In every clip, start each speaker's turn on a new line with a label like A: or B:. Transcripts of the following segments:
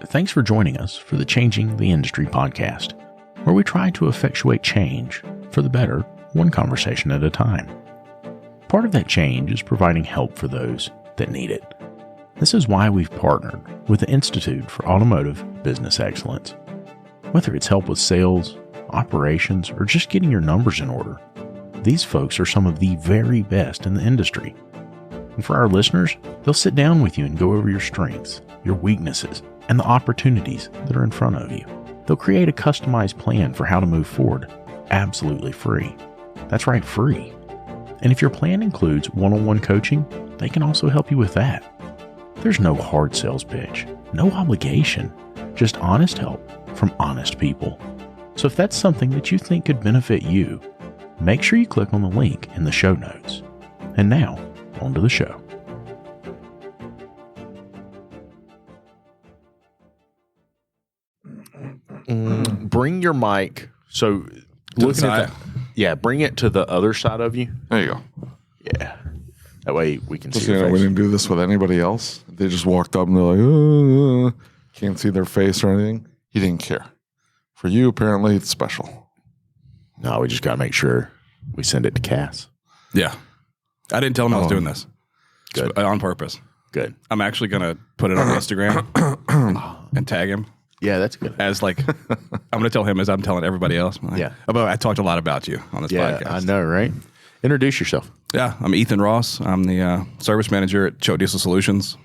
A: thanks for joining us for the Changing the Industry podcast, where we try to effectuate change for the better, one conversation at a time. Part of that change is providing help for those that need it. This is why we've partnered with the Institute for Automotive Business Excellence. Whether it's help with sales, operations, or just getting your numbers in order, these folks are some of the very best in the industry. And for our listeners, they'll sit down with you and go over your strengths, your weaknesses, and the opportunities that are in front of you. They'll create a customized plan for how to move forward, absolutely free. That's right, free. And if your plan includes one-on-one coaching, they can also help you with that. There's no hard sales pitch, no obligation, just honest help from honest people. So if that's something that you think could benefit you, make sure you click on the link in the show notes. And now, on to the show. Bring your mic. So looking at that, yeah, bring it to the other side of you.
B: There you go.
A: Yeah. That way we can see your face.
B: We didn't do this with anybody else. They just walked up and they're like, can't see their face or anything. He didn't care. For you, apparently, it's special.
A: No, we just got to make sure we send it to Cass.
C: Yeah. I didn't tell him I was doing this.
A: Good.
C: On purpose.
A: Good.
C: I'm actually going to put it on Instagram and tag him.
A: Yeah, that's good.
C: As like, I'm going to tell him as I'm telling everybody else. Like,
A: Yeah.
C: I talked a lot about you on this podcast.
A: I know, right? Introduce yourself.
C: Yeah. I'm Ethan Ross. I'm the service manager at Choate Diesel Solutions.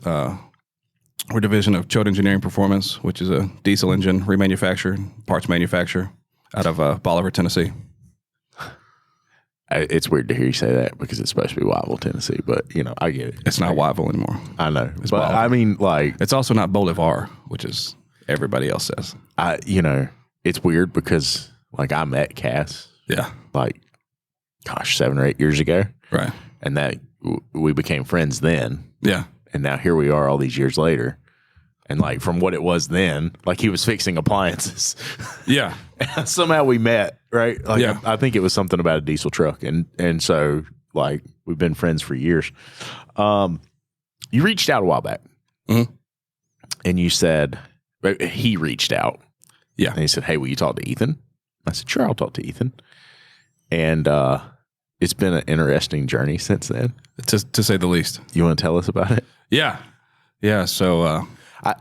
C: We're a division of Choate Engineering Performance, which is a diesel engine remanufacturer, parts manufacturer out of Bolivar, Tennessee.
A: It's weird to hear you say that because it's supposed to be Wyville, Tennessee, but I get it.
C: It's not Wyville anymore.
A: I know.
C: It's
A: but
C: Bolivar.
A: I mean, like,
C: It's also not Bolivar, which is everybody else says.
A: it's weird because like I met Cass
C: Yeah.
A: like, 7 or 8 years ago.
C: Right.
A: And that we became friends then.
C: Yeah.
A: And now here we are all these years later. And like from what it was then, like he was fixing appliances.
C: Yeah.
A: Somehow we met, right? Like
C: Yeah.
A: I think it was something about a diesel truck. And so like we've been friends for years. You reached out a while back.
C: Mm-hmm.
A: And you said, he reached out.
C: Yeah.
A: And he said, hey, will you talk to Ethan? I said, sure, I'll talk to Ethan. And it's been an interesting journey since then.
C: To say the least.
A: You want to tell us about it?
C: Yeah. Yeah. So,
A: I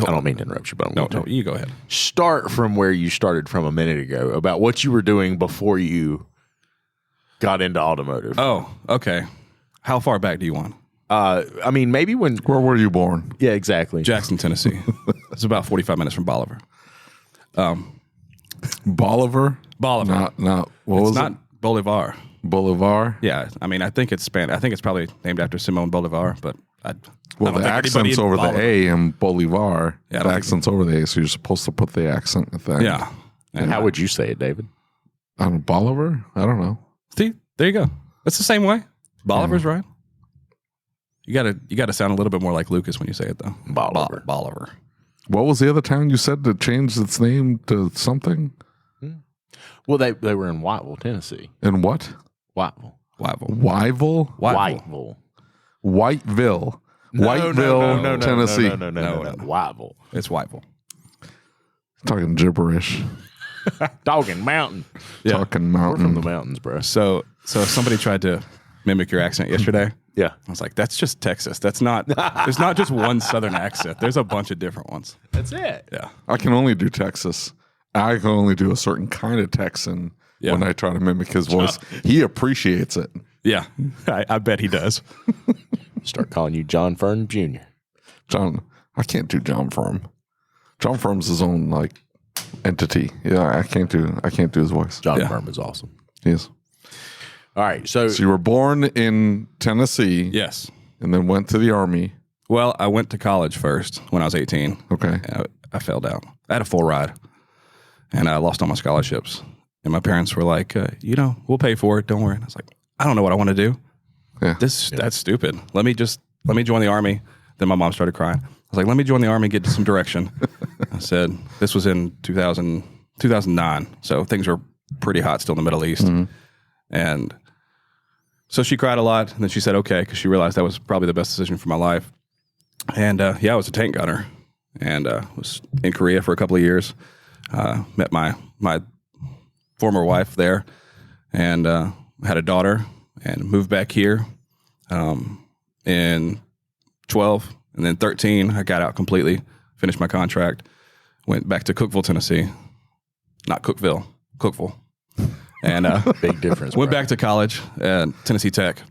A: don't mean to interrupt you, but
C: no, you go ahead.
A: Start from where you started from a minute ago about what you were doing before you got into automotive.
C: Oh, okay. How far back do you want?
A: I mean, maybe when...
B: Where were you born?
A: Yeah, exactly.
C: Jackson, Tennessee. It's about 45 minutes from Bolivar.
B: Bolivar?
C: Bolivar.
B: Not what was
C: It's not
B: it?
C: Bolivar.
B: Bolivar?
C: Yeah. I mean, I think it's probably named after Simon Bolivar, but
B: Well,
C: I don't
B: the
C: think anybody
B: accent's
C: in
B: over
C: Bolivar.
B: the A in Bolivar.
C: Yeah, I
B: The
C: don't
B: accent's over the A, so you're supposed to put the accent at the end.
C: Yeah.
A: And how would you say it, David?
B: Bolivar? I don't know.
C: See, there you go. It's the same way. Bolivar's right. You gotta sound a little bit more like Lucas when you say it though.
A: Bolivar.
C: Bolivar.
B: What was the other town you said that changed its name to something?
A: Well, they were in Whiteville, Tennessee.
B: In what?
A: Whiteville.
B: Wyville?
A: Whiteville.
B: Whiteville. Whiteville, Tennessee.
A: No. Whiteville.
C: It's Whiteville.
B: Talking gibberish.
A: Dogging mountain.
C: Yeah.
B: Talking
A: We're
B: mountain.
A: from the mountains, bro.
C: So somebody tried to mimic your accent yesterday.
A: Yeah.
C: I was like, that's just Texas. That's not. There's not just one Southern accent. There's a bunch of different ones.
A: That's it.
C: Yeah.
B: I can only do Texas. I can only do a certain kind of Texan when I try to mimic his voice. He appreciates it.
C: Yeah. I bet he does.
A: Start calling you John Fern Jr.
B: John, I can't do John Firm. John Firm's his own like entity. Yeah, I can't do his voice.
A: John
C: Yeah.
A: Firm is awesome.
B: He is.
A: All right. So
B: So you were born in Tennessee
C: Yes.
B: and then went to the Army.
C: Well, I went to college first when I was 18.
B: Okay.
C: I failed out. I had a full ride, and I lost all my scholarships. And my parents were like, we'll pay for it. Don't worry. And I was like, I don't know what I want to do.
B: Yeah.
C: That's stupid. Let me join the Army. Then my mom started crying. I was like, let me join the Army, get some direction. I said, this was in 2009. So things were pretty hot still in the Middle East.
B: Mm-hmm.
C: And so she cried a lot. And then she said, okay, because she realized that was probably the best decision for my life. And I was a tank gunner. and was in Korea for a couple of years. Met my former wife there, and had a daughter, and moved back here in 12, and then 13 I got out completely, finished my contract, went back to Cookeville, Tennessee. Not Cookville, Cookeville. And
A: Big difference.
C: went back to college at Tennessee Tech,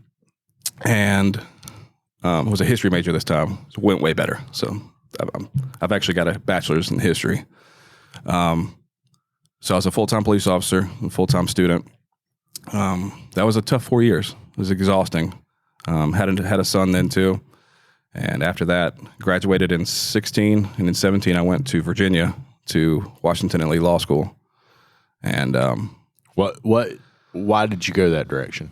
C: and was a history major this time. So went way better. So I've actually got a bachelor's in history. So I was a full-time police officer, a full-time student. That was a tough 4 years. It was exhausting. Had a son then too. And after that, graduated in 16, and in 17 I went to Virginia to Washington and Lee Law School. And
A: why did you go that direction?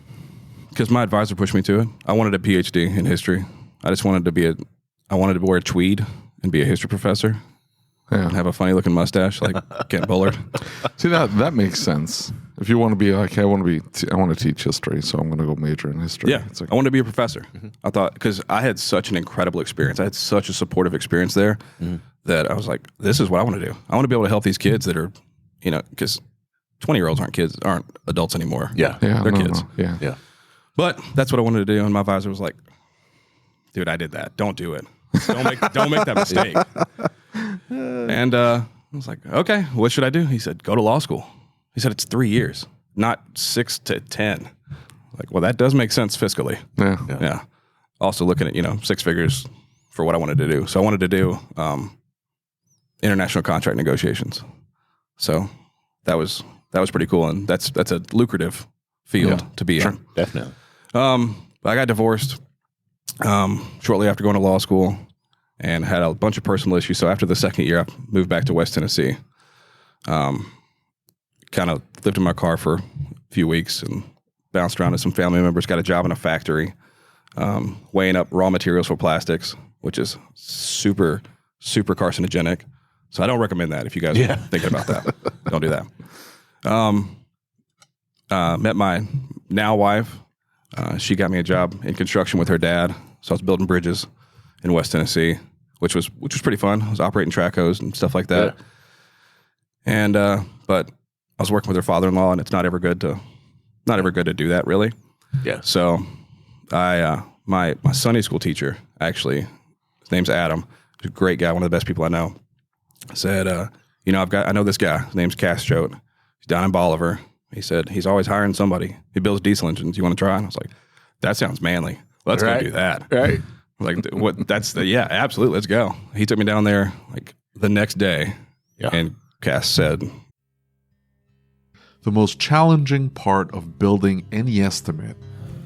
C: because my advisor pushed me to it. I wanted a PhD in history. I just wanted to I wanted to wear a tweed and be a history professor.
B: Yeah.
C: And have a funny looking mustache like Kent Bullard.
B: See, that makes sense. If you want to be like, I want to teach history, so I'm going to go major in history.
C: Yeah,
B: It's like,
C: I wanted to be a professor. Mm-hmm. I thought, because I had such an incredible experience. I had such a supportive experience there that I was like, this is what I want to do. I want to be able to help these kids that are, because 20-year-olds aren't adults anymore.
A: Yeah.
C: They're kids.
B: No.
A: Yeah.
C: But that's what I wanted to do. And my advisor was like, dude, I did that. Don't do it. Don't make that mistake. And I was like, okay, what should I do? He said, go to law school. He said, it's 3 years, not 6 to 10. Like, well, that does make sense fiscally.
B: Yeah.
C: Also looking at, 6 figures for what I wanted to do. So I wanted to do international contract negotiations. So that was pretty cool. And that's a lucrative field to be in.
A: Definitely.
C: I got divorced shortly after going to law school and had a bunch of personal issues. So after the second year, I moved back to West Tennessee. Kind of lived in my car for a few weeks and bounced around to some family members, got a job in a factory, weighing up raw materials for plastics, which is super, super carcinogenic. So I don't recommend that if you guys are thinking about that. Don't do that. Met my now wife. She got me a job in construction with her dad. So I was building bridges in West Tennessee, which was pretty fun. I was operating track hose and stuff like that. Yeah. And but I was working with her father-in-law, and it's not ever good to do that, really.
A: Yeah.
C: So I my Sunday school teacher, actually, his name's Adam. He's a great guy, one of the best people I know. Said, I know this guy. His name's Choate. He's down in Bolivar. He said he's always hiring somebody. He builds diesel engines. You want to try? And I was like, that sounds manly. Let's go do that.
B: Right.
C: Like, what? Yeah, absolutely. Let's go. He took me down there like the next day, and Cass said,
D: the most challenging part of building any estimate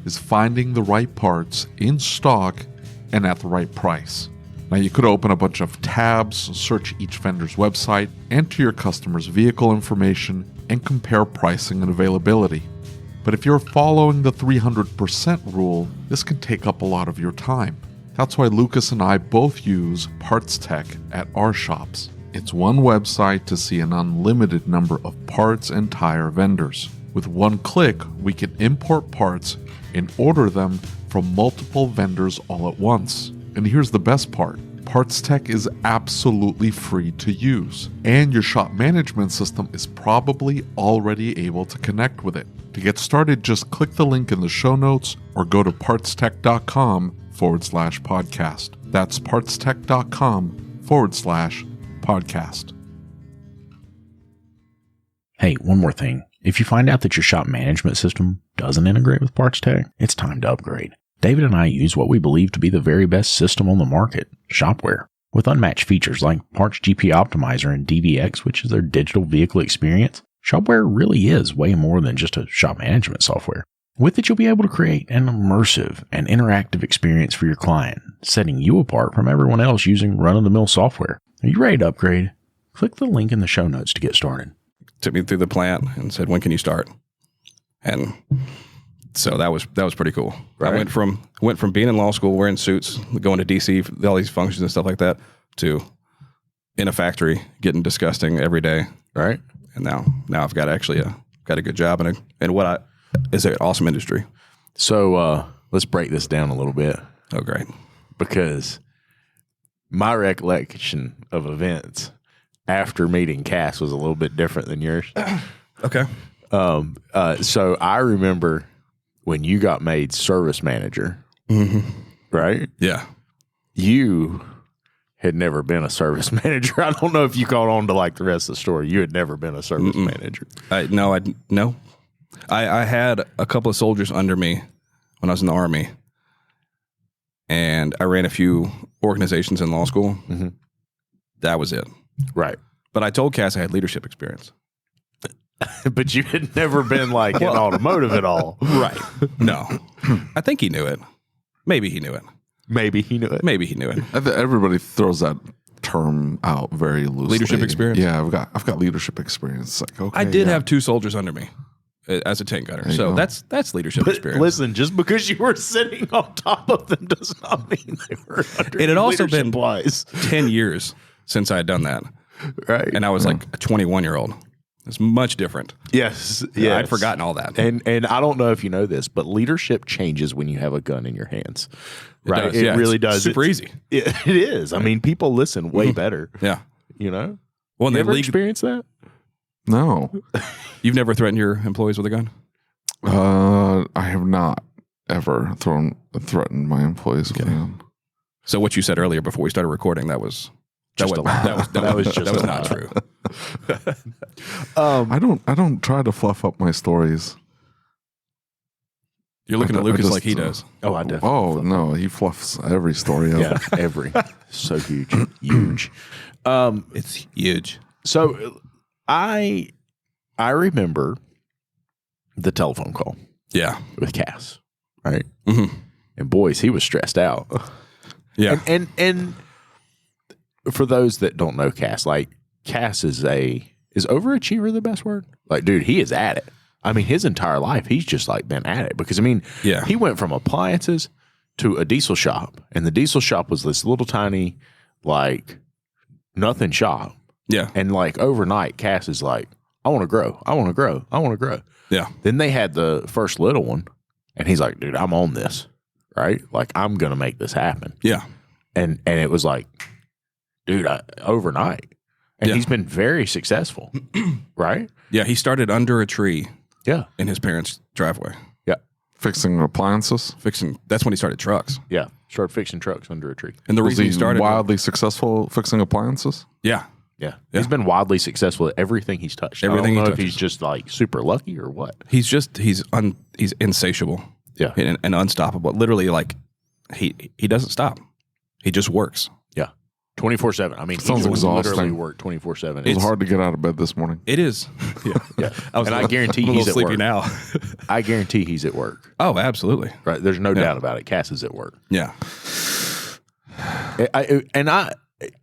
D: is finding the right parts in stock and at the right price. Now, you could open a bunch of tabs, search each vendor's website, enter your customer's vehicle information, and compare pricing and availability. But if you're following the 300% rule, this can take up a lot of your time. That's why Lucas and I both use PartsTech at our shops. It's one website to see an unlimited number of parts and tire vendors. With one click, we can import parts and order them from multiple vendors all at once. And here's the best part. PartsTech is absolutely free to use, and your shop management system is probably already able to connect with it. To get started, just click the link in the show notes or go to partstech.com/podcast. That's partstech.com/podcast.
A: Hey, one more thing. If you find out that your shop management system doesn't integrate with PartsTech, it's time to upgrade. David and I use what we believe to be the very best system on the market, Shop-Ware. With unmatched features like Parts GP Optimizer and DVX, which is their digital vehicle experience, Shop-Ware really is way more than just a shop management software. With it, you'll be able to create an immersive and interactive experience for your client, setting you apart from everyone else using run-of-the-mill software. Are you ready to upgrade? Click the link in the show notes to get started.
C: Took me through the plant and said, when can you start? And so that was pretty cool. Right. I went from being in law school, wearing suits, going to DC, all these functions and stuff like that, to in a factory, getting disgusting every day.
A: Right.
C: And now I've got actually got a good job and what is an awesome industry.
A: So let's break this down a little bit.
C: Oh, great.
A: Because My recollection of events after meeting Cass was a little bit different than yours.
C: Okay.
A: So I remember when you got made service manager, right?
C: Yeah.
A: You had never been a service manager. I don't know if you caught on to like the rest of the story. You had never been a service manager.
C: No. I had a couple of soldiers under me when I was in the Army, and I ran a few organizations in law school. That was it.
A: Right.
C: But I told Cass I had leadership experience.
A: But you had never been like in automotive at all.
C: Right. No. I think he knew it. Maybe he knew it.
A: Maybe he knew it.
C: Maybe he knew it.
B: Everybody throws that term out very loosely.
C: Leadership experience?
B: Yeah, I've got leadership experience. Like, okay,
C: I did have 2 soldiers under me as a tank gunner. So that's leadership experience.
A: Listen, just because you were sitting on top of them does not mean they were under.
C: It had also been
A: wise.
C: 10 years since I had done that.
A: Right.
C: And I was like a 21-year-old. It's much different.
A: Yes.
C: I'd forgotten all that.
A: And I don't know if you know this, but leadership changes when you have a gun in your hands. Right.
C: It does,
A: It really does.
C: Super easy.
A: It is. I mean, people listen way better.
C: Yeah.
A: You know?
C: Well,
A: You ever experienced that?
B: No.
C: You've never threatened your employees with a gun?
B: I have not ever threatened my employees with a gun.
C: So what you said earlier before we started recording, that was
A: Just a lie. That was
C: not true.
B: I don't try to fluff up my stories.
C: You're looking at Lucas like he does.
A: Oh, I definitely.
B: Oh no, he fluffs every story up.
A: Yeah, every. So huge. Huge.
C: It's huge.
A: So I remember the telephone call
C: Yeah.
A: with Cass, right?
C: Mm-hmm.
A: And boys, he was stressed out.
C: Yeah.
A: And for those that don't know Cass, like Cass is overachiever the best word? Like, dude, he is at it. I mean, his entire life, he's just like been at it because I mean,
C: Yeah.
A: he went from appliances to a diesel shop, and the diesel shop was this little tiny, like nothing shop.
C: Yeah.
A: And like overnight, Cass is like, I want to grow. I want to grow. I want to grow.
C: Yeah.
A: Then they had the first little one, and he's like, dude, I'm on this, right? Like, I'm going to make this happen.
C: Yeah.
A: And it was like, dude, overnight. And
C: Yeah.
A: he's been very successful, right?
C: Yeah. He started under a tree
A: Yeah.
C: in his parents' driveway.
A: Yeah.
B: Fixing appliances.
C: That's when he started trucks.
A: Yeah. Started fixing trucks under a tree.
C: And the
B: Was
C: reason
B: he
C: he started
B: wildly successsucul fixing appliances?
C: Yeah.
A: Yeah.
C: Yeah.
A: He's been wildly successful at everything he's touched.
C: Everything
A: I don't
C: he
A: know if
C: touches.
A: he's just like super lucky or what.
C: He's insatiable.
A: Yeah.
C: And unstoppable. Literally, like he doesn't stop. He just works.
A: Yeah. 24/7. I mean,
B: Sounds
A: he literally
B: exhausting.
A: work 24/7.
B: It was hard to get out of bed this morning.
C: It is. Yeah.
A: Yeah.
C: I
A: And I guarantee
C: I'm a
A: he's
C: little
A: at
C: sleepy
A: work.
C: now.
A: I guarantee he's at work.
C: Oh, absolutely.
A: Right. There's no doubt about it. Cass is at work.
C: Yeah.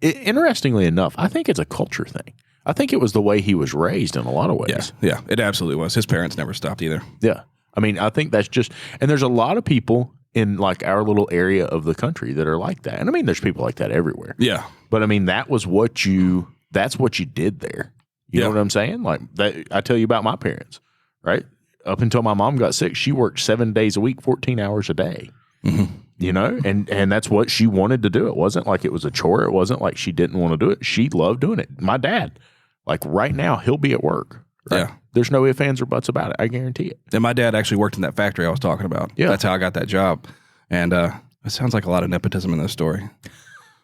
A: Interestingly enough, I think it's a culture thing. I think it was the way he was raised in a lot of
C: Yeah.
A: ways.
C: Yeah. It absolutely was. His parents never stopped either.
A: Yeah. I mean, I think that's just, and there's a lot of people in like our little area of the country that are like that. And I mean, there's people like that everywhere.
C: Yeah.
A: But I mean, that's what you did there. You know
C: Yeah.
A: what I'm saying? Like that, I tell you about my parents, right? Up until my mom got sick, she worked 7 days a week, 14 hours a day.
C: Mm-hmm.
A: You know, and that's what she wanted to do. It wasn't like it was a chore. It wasn't like she didn't want to do it. She loved doing it. My dad, like right now, he'll be at work. Right?
C: Yeah.
A: There's no ifs, ands, or buts about it. I guarantee it.
C: And my dad actually worked in that factory I was talking about.
A: Yeah.
C: That's how I got that job. And it sounds like a lot of nepotism in this story.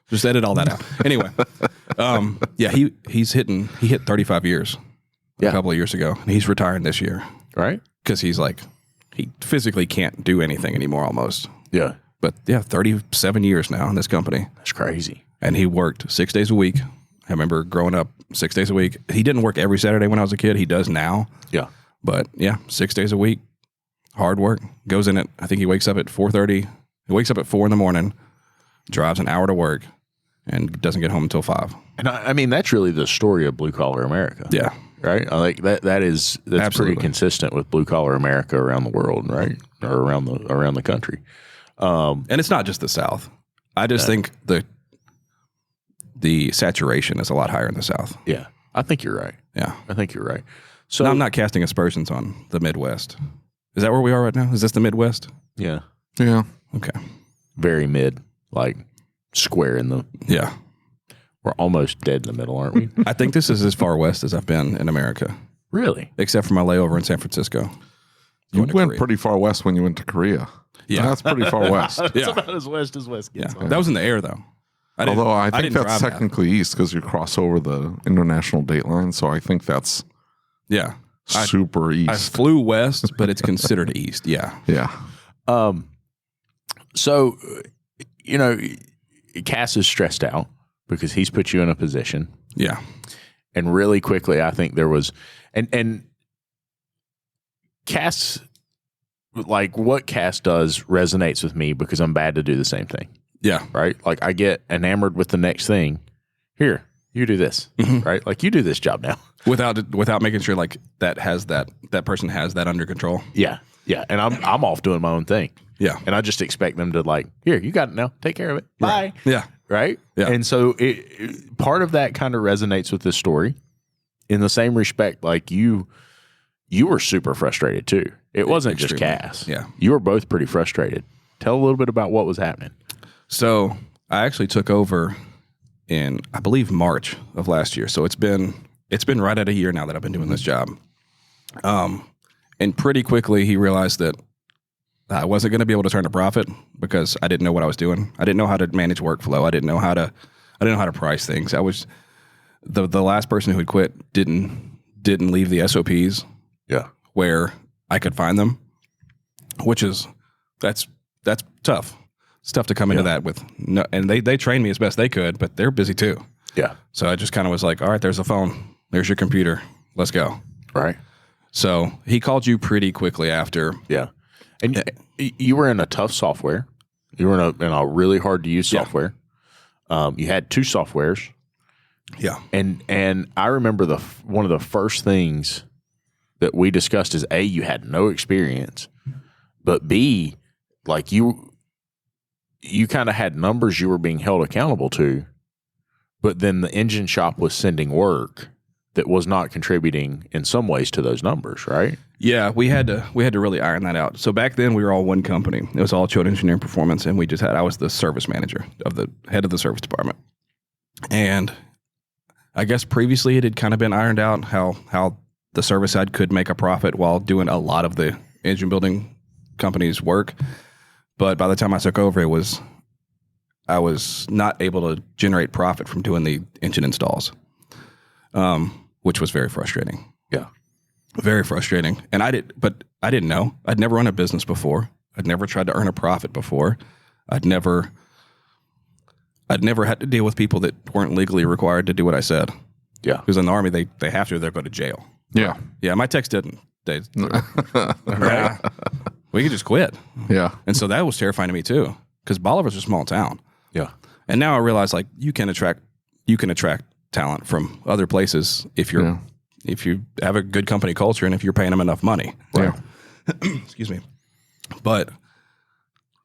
C: Just edit all that out. Anyway, yeah, he hit 35 years a couple of years ago. And he's retiring this year
A: Right?
C: because he's like, he physically can't do anything anymore almost.
A: Yeah.
C: But yeah, 37 years now in this company.
A: That's crazy.
C: And he worked 6 days a week. I remember growing up 6 days a week. He didn't work every Saturday when I was a kid. He does now.
A: Yeah.
C: But yeah, 6 days a week, hard work. Goes in it. I think he wakes up at 4:30. He wakes up at 4 in the morning, drives an hour to work, and doesn't get home until 5.
A: And I mean, that's really the story of blue collar America.
C: Yeah.
A: Right? I think that's
C: Absolutely.
A: pretty consistent with blue collar America around the world, right? Or around the country.
C: And it's not just the South. I just think the saturation is a lot higher in the South.
A: Yeah. I think you're right.
C: Yeah.
A: I think you're right. So
C: No, I'm not casting aspersions on the Midwest. Is that where we are right now? Is this the Midwest?
A: Yeah.
B: Yeah.
C: Okay.
A: Very mid. Like square in the.
C: Yeah.
A: We're almost dead in the middle, aren't we?
C: I think this is as far west as I've been in America,
A: Really?
C: except for my layover in San Francisco.
B: You
C: Going to
B: went
C: Korea.
B: pretty far west when you went to Korea.
C: Yeah.
B: That's pretty far west.
A: It's about as west as west
C: Yeah.
A: gets.
C: That was in the air, though.
B: Although I think
C: didn't
B: that's
C: drive that.
B: technically east because you cross over the international date line. So I think that's
C: Yeah.
B: super
C: I
B: east.
C: flew west, but it's considered east. Yeah.
B: Yeah.
A: So, you know, Cass is stressed out because he's put you in a position.
C: Yeah.
A: And really quickly, I think there was, and Cass, like what Cass does resonates with me because I'm bad to do the same thing,
C: Yeah.
A: right? Like I get enamored with the next thing. Here, you do this, right? Like you do this job now.
C: Without making sure like that person has that under control.
A: Yeah. Yeah. And I'm off doing my own thing.
C: Yeah.
A: And I just expect them to like, here, you got it now. Take care of it. Bye.
C: Yeah.
A: Right?
C: Yeah.
A: And so part of that kind of resonates with this story in the same respect, like you were super frustrated too. It wasn't just
C: Extremely.
A: Cass.
C: Yeah.
A: You were both pretty frustrated. Tell a little bit about what was happening.
C: So I actually took over in, I believe, March of last year. So it's been right at a year now that I've been doing this job. And pretty quickly he realized that I wasn't going to be able to turn a profit because I didn't know what I was doing. I didn't know how to manage workflow. I didn't know how to price things. I was the last person who had quit didn't leave the SOPs
A: Yeah.
C: where I could find them, which is that's tough. It's tough to come into that with no, and they trained me as best they could, but they're busy too.
A: Yeah.
C: So I just kind of was like, all right, there's the phone, there's your computer, let's go.
A: Right.
C: So he called you pretty quickly after.
A: Yeah. And you were in a tough software. You were in a really hard to use software. You had two softwares.
C: Yeah.
A: And I remember one of the first things that we discussed is A, you had no experience, but B, like you kind of had numbers you were being held accountable to, but then the engine shop was sending work that was not contributing in some ways to those numbers, right?
C: Yeah, we had to really iron that out. So back then we were all one company. It was all Choate Engineering Performance, and I was the service manager of the head of the service department. And I guess previously it had kind of been ironed out how the service side could make a profit while doing a lot of the engine building company's work. But by the time I took over, I was not able to generate profit from doing the engine installs, which was very frustrating.
A: Yeah.
C: Very frustrating. And I didn't know. I'd never run a business before. I'd never tried to earn a profit before. I'd never had to deal with people that weren't legally required to do what I said.
A: Yeah.
C: Because in the Army, they have to, they'll go to jail.
B: Yeah.
C: Yeah, my techs didn't. Right? We could just quit.
B: Yeah.
C: And so that was terrifying to me too, because Bolivar's a small town.
A: Yeah.
C: And now I realize like you can attract talent from other places if you have a good company culture and if you're paying them enough money.
B: Right.
C: Excuse me. But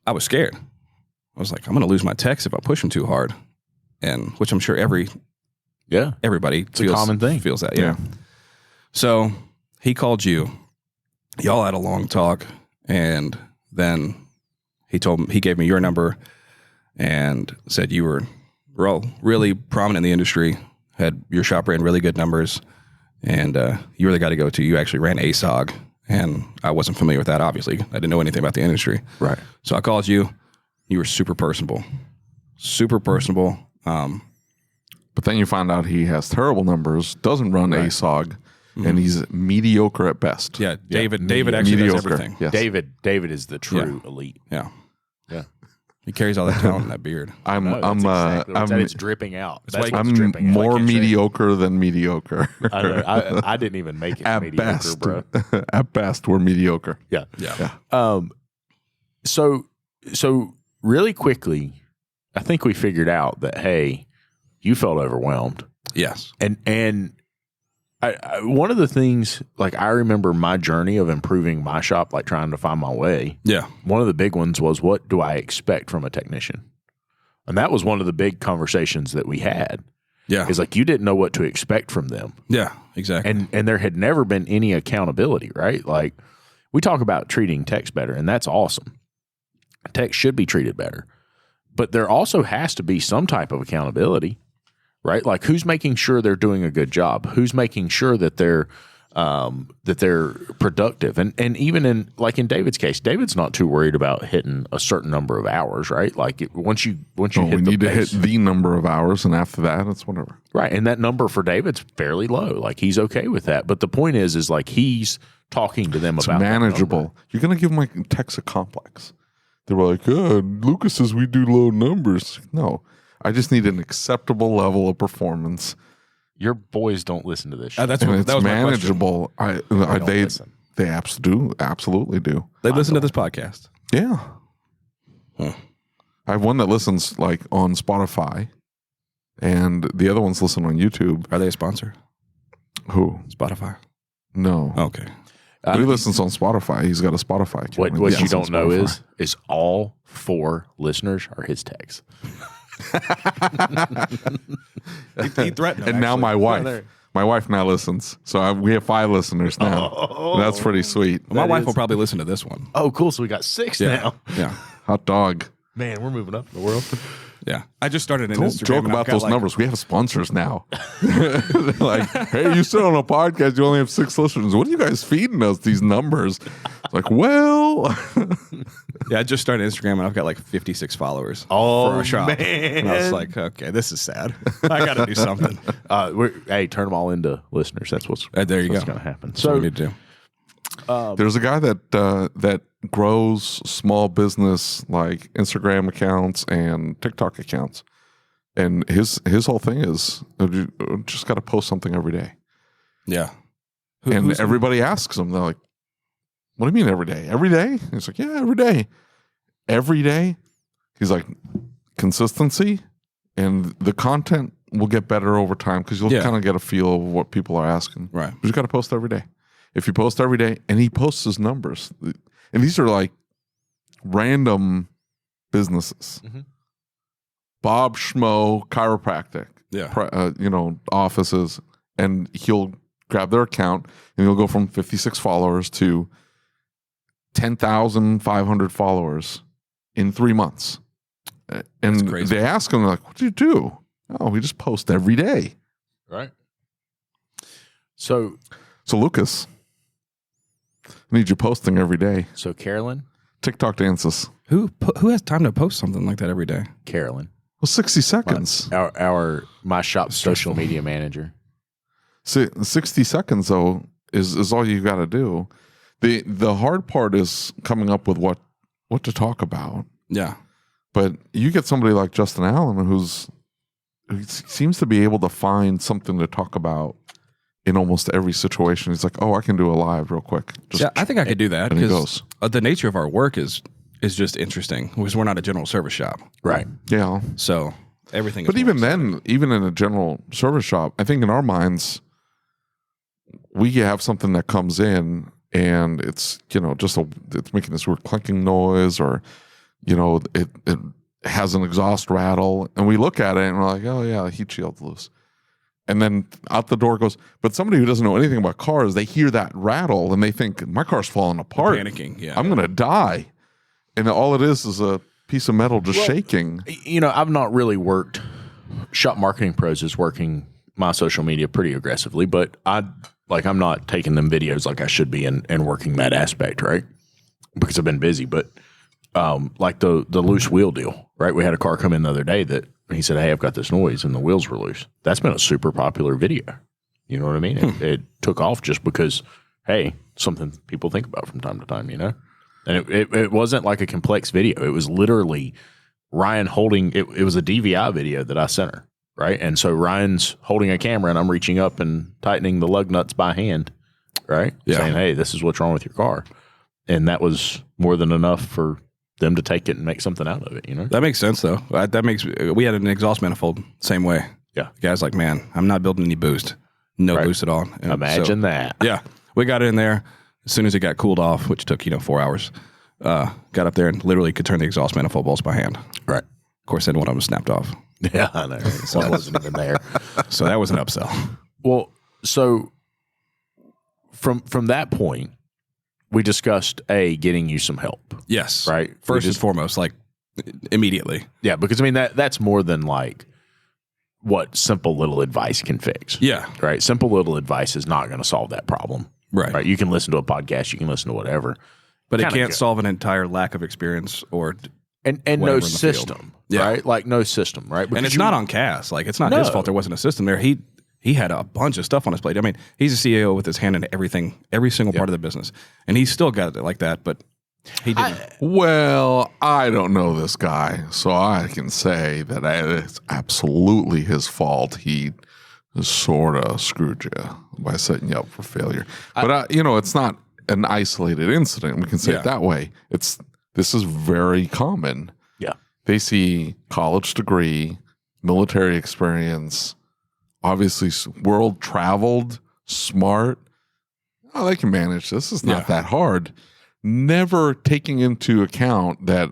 C: I was scared. I was like, I'm going to lose my techs if I push them too hard, and which I'm sure everybody
A: It's a common thing.
C: feels that. Yeah. So he called you. Y'all had a long talk, and then he gave me your number and said you were really prominent in the industry, your shop ran really good numbers, and you were the guy to go to. You actually ran ASOG, and I wasn't familiar with that, obviously. I didn't know anything about the industry.
A: Right.
C: So I called you. You were super personable.
B: But then you find out he has terrible numbers, doesn't run ASOG, and he's mediocre at best.
C: Yeah, David actually does
B: Mediocre.
C: everything.
B: Yes.
A: David is the true elite.
C: Yeah.
A: Yeah.
C: He carries all that talent in that beard.
A: It's dripping out. That's what's
B: I'm
A: dripping out.
B: more mediocre than mediocre.
A: I didn't even make it
B: At
A: mediocre,
B: best,
A: bro.
B: at best, we're mediocre.
A: Yeah.
C: Yeah.
A: So really quickly, I think we figured out that, hey, you felt overwhelmed.
C: Yes.
A: And I one of the things, like I remember my journey of improving my shop, like trying to find my way.
C: Yeah.
A: One of the big ones was, what do I expect from a technician? And that was one of the big conversations that we had.
C: Yeah.
A: Is like, you didn't know what to expect from them.
C: Yeah, exactly.
A: And there had never been any accountability, right? Like, we talk about treating techs better, and that's awesome. Techs should be treated better. but there also has to be some type of accountability, right? Like who's making sure they're doing a good job? Who's making sure that they're productive? And even in David's case, David's not too worried about hitting a certain number of hours, right? Like once you hit
B: we need to hit the number of hours, and after that, it's whatever.
A: Right, and that number for David's fairly low. Like he's okay with that. But the point is like he's talking to them about
B: manageable. You're gonna give my techs a complex. They were like, Lucas says we do low numbers. No, I just need an acceptable level of performance.
A: Your boys don't listen to this shit.
C: That's
B: And
C: what,
B: it's
C: that was
B: manageable. They absolutely do.
C: They listen to this podcast.
B: Yeah.
C: Huh.
B: I have one that listens like on Spotify, and the other ones listen on YouTube.
C: Are they a sponsor?
B: Who?
C: Spotify.
B: No.
C: Okay.
B: But he listens on Spotify. He's got a Spotify account.
A: What you don't know is all 4 listeners are his techs.
C: He threatened him,
B: and now
C: actually.
B: my wife. My wife now listens. So we have 5 listeners now. That's pretty sweet.
C: My wife will probably listen to this one.
A: Oh, cool. So we got 6 now.
C: Yeah.
B: Hot dog.
A: Man, we're moving up in the world.
C: Yeah. I just started an
B: Don't
C: Instagram.
B: joke
C: and I've
B: about
C: got,
B: those
C: like,
B: numbers. We have sponsors now. They're like, hey, you said on a podcast you only have 6 listeners. What are you guys feeding us, these numbers? It's like, well.
C: Yeah, I just started Instagram and I've got like 56 followers
A: Oh,
C: for our shop.
A: man.
C: And I was like, okay, this is sad. I got to do something.
A: Hey, turn them all into listeners. That's what's
C: There you
A: what's
C: go.
A: going to happen.
C: That's what we
A: So
C: need to do.
B: There's a guy that grows small business like Instagram accounts and TikTok accounts. And his whole thing is you just got to post something every day.
C: Yeah.
B: And everybody asks him, they're like, what do you mean every day? Every day? He's like, yeah, every day. Every day? He's like, consistency and the content will get better over time because you'll kind of get a feel of what people are asking.
C: Right.
B: But you got to post every day. If you post every day, and he posts his numbers, and these are like random businesses.
A: Mhm.
B: Bob Schmo Chiropractic, offices, and he'll grab their account and he'll go from 56 followers to 10,500 followers in 3 months. And
C: crazy.
B: they ask him, like, what do you do? Oh, we just post every day.
A: right. So
B: Lucas, I need you posting every day.
A: So Carolyn,
B: TikTok dances.
C: Who has time to post something like that every day?
A: Carolyn,
B: Well, 60 seconds.
A: my shop social media manager.
B: 60 seconds, though, is all you got to do. The hard part is coming up with what to talk about.
C: Yeah.
B: But you get somebody like Justin Allen who seems to be able to find something to talk about in almost every situation. He's like, oh, I can do a live real quick.
C: I think I could do that
B: and he
C: because the nature of our work is just interesting because we're not a general service shop.
A: Right.
B: Yeah.
C: So everything is
B: But even
C: more
B: then, even in a general service shop, I think in our minds, we have something that comes in and it's, it's making this weird clanking noise or, it has an exhaust rattle. And we look at it and we're like, oh, yeah, the heat shield's loose. And then out the door goes, but somebody who doesn't know anything about cars, they hear that rattle and they think, my car's falling apart.
C: panicking. Yeah.
B: I'm going to die. And all it is a piece of metal just shaking.
A: I've not really worked. Shop Marketing Pros is working my social media pretty aggressively, but I'm not taking them videos like I should be and working that aspect, right? Because I've been busy. But like the loose wheel deal, right? We had a car come in the other day that he said, hey, I've got this noise and the wheels were loose. That's been a super popular video. You know what I mean? It took off just because, hey, something people think about from time to time, And it wasn't like a complex video. It was literally Ryan holding it. It was a DVI video that I sent her, right? And so Ryan's holding a camera and I'm reaching up and tightening the lug nuts by hand, right?
C: Yeah.
A: Saying, hey, this is what's wrong with your car. And that was more than enough for them to take it and make something out of it,
C: That makes sense, though. We had an exhaust manifold, same way.
A: Yeah.
C: The guy's like, man, I'm not building any boost. No
A: Right.
C: boost at all. And
A: Imagine that.
C: Yeah. We got it in there. As soon as it got cooled off, which took, 4 hours, got up there and literally could turn the exhaust manifold bolts by hand.
A: Right.
C: Of course, then one of them snapped off.
A: Yeah, I know. So I wasn't even there.
C: So that was an upsell.
A: Well, so from that point, we discussed getting you some help.
C: Yes.
A: Right.
C: First and foremost, like immediately.
A: Yeah, because I mean that's more than like what simple little advice can fix.
C: Yeah.
A: Right. Simple little advice is not going to solve that problem.
C: Right.
A: You can listen to a podcast, you can listen to whatever,
C: But it can't solve an entire lack of experience or
A: and no system.
C: Yeah.
A: Right. Like no system. Right.
C: And it's not on Cass. Like it's not his fault there wasn't a system there. He had a bunch of stuff on his plate. I mean, he's a CEO with his hand in everything, every single part of the business, and he's still got it like that. But he didn't.
B: Well, I don't know this guy, so I can say that it's absolutely his fault. He sort of screwed you by setting you up for failure. But it's not an isolated incident. We can say it that way. This is very common.
A: Yeah,
B: they see college degree, military experience, obviously world traveled, smart. Oh, they can manage this. It's not that hard. Never taking into account that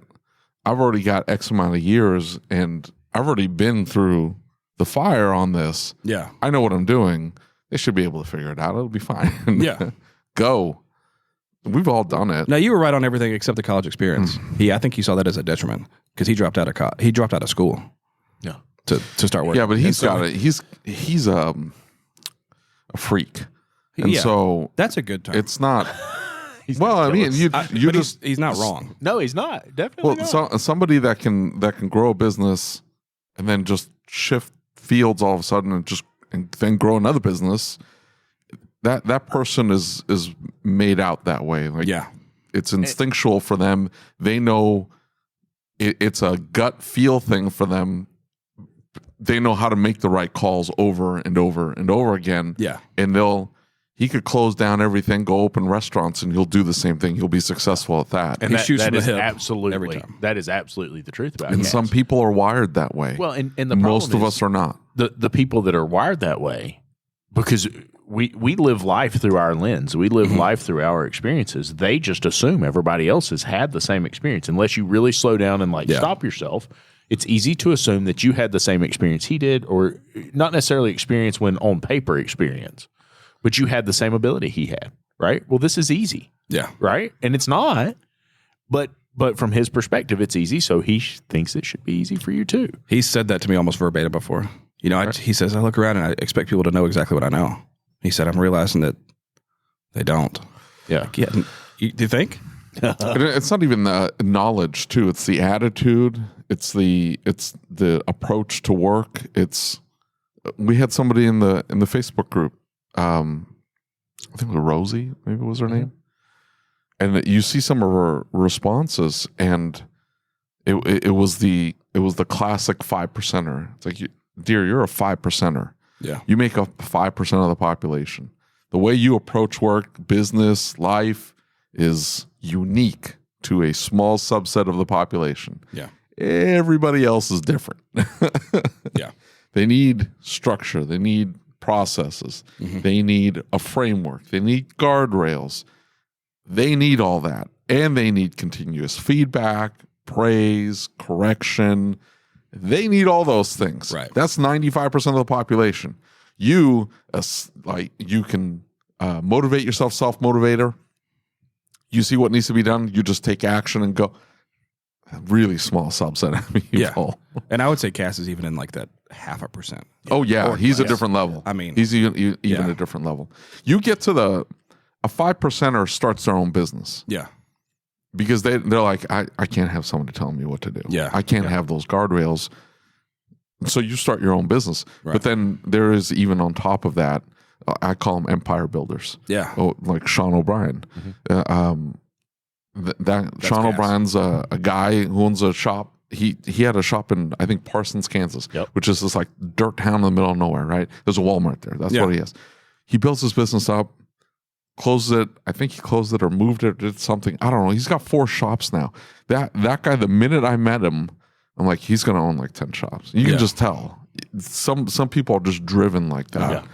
B: I've already got X amount of years and I've already been through the fire on this.
C: Yeah.
B: I know what I'm doing. They should be able to figure it out. It'll be fine.
C: Yeah.
B: Go. We've all done it.
C: Now you were right on everything except the college experience. I think he saw that as a detriment because he dropped out of school.
A: Yeah.
C: To start working.
B: Yeah, but he's got it. He's a freak. And so
C: that's a good term.
B: it's not well, I mean,
C: he's not wrong.
A: No, he's not. Definitely not.
B: So, somebody that can grow a business and then just shift fields all of a sudden and then grow another business, that person is made out that way. Like, it's instinctual for them. They know it's a gut feel thing for them. They know how to make the right calls over and over and over again.
C: Yeah.
B: And he could close down everything, go open restaurants, and he'll do the same thing. He'll be successful at that.
C: And he shoots from the hip
A: absolutely
C: every time.
A: That is absolutely the truth about it.
B: And some people are wired that way.
A: Well, and the
B: most
A: problem
B: of us are not.
A: The people that are wired that way, because we live life through our lens. We live life through our experiences. They just assume everybody else has had the same experience. Unless you really slow down and stop yourself, it's easy to assume that you had the same experience he did, or not necessarily experience when on paper experience, but you had the same ability he had, right? Well, this is easy.
C: Yeah.
A: Right? And it's not, but from his perspective, it's easy, so he thinks it should be easy for you too.
C: He said that to me almost verbatim before. He says, I look around and I expect people to know exactly what I know. He said, I'm realizing that they don't.
A: Yeah.
C: Do you think?
B: It's not even the knowledge too. It's the attitude. It's the approach to work. We had somebody in the Facebook group. I think it was Rosie, maybe was her name. And you see some of her responses, and it was the classic 5%er. It's like, dear, you're a 5%er.
C: Yeah.
B: You make up 5% of the population. The way you approach work, business, life is unique to a small subset of the population.
C: Yeah.
B: Everybody else is different.
C: Yeah.
B: They need structure. They need processes. They need a framework. They need guardrails. They need all that. And they need continuous feedback, praise, correction. They need all those things.
C: Right.
B: That's 95% of the population. You can motivate yourself, self-motivator. You see what needs to be done. You just take action and go. A really small subset of people.
C: Yeah. And I would say Cass is even in like that 0.5%.
B: Oh, yeah. He's a different level.
C: I mean,
B: he's even a different level. You get to a 5%er starts their own business.
C: Yeah.
B: Because they're like, I can't have somebody telling me what to do.
C: Yeah.
B: I can't have those guardrails. So you start your own business.
C: Right.
B: But then there is even on top of that, I call them empire builders.
C: Yeah.
B: Oh, like Sean O'Brien.
C: That's
B: Sean
C: Cass.
B: O'Brien's a guy who owns a shop. He had a shop in, I think, Parsons, Kansas, which is this like dirt town in the middle of nowhere, right? There's a Walmart there. That's what he is. He builds his business up, closes it. I think he closed it or moved it or did something. I don't know. He's got 4 shops now. That guy, the minute I met him, I'm like, he's going to own like 10 shops. You can just tell. Some people are just driven like that.
A: Yeah.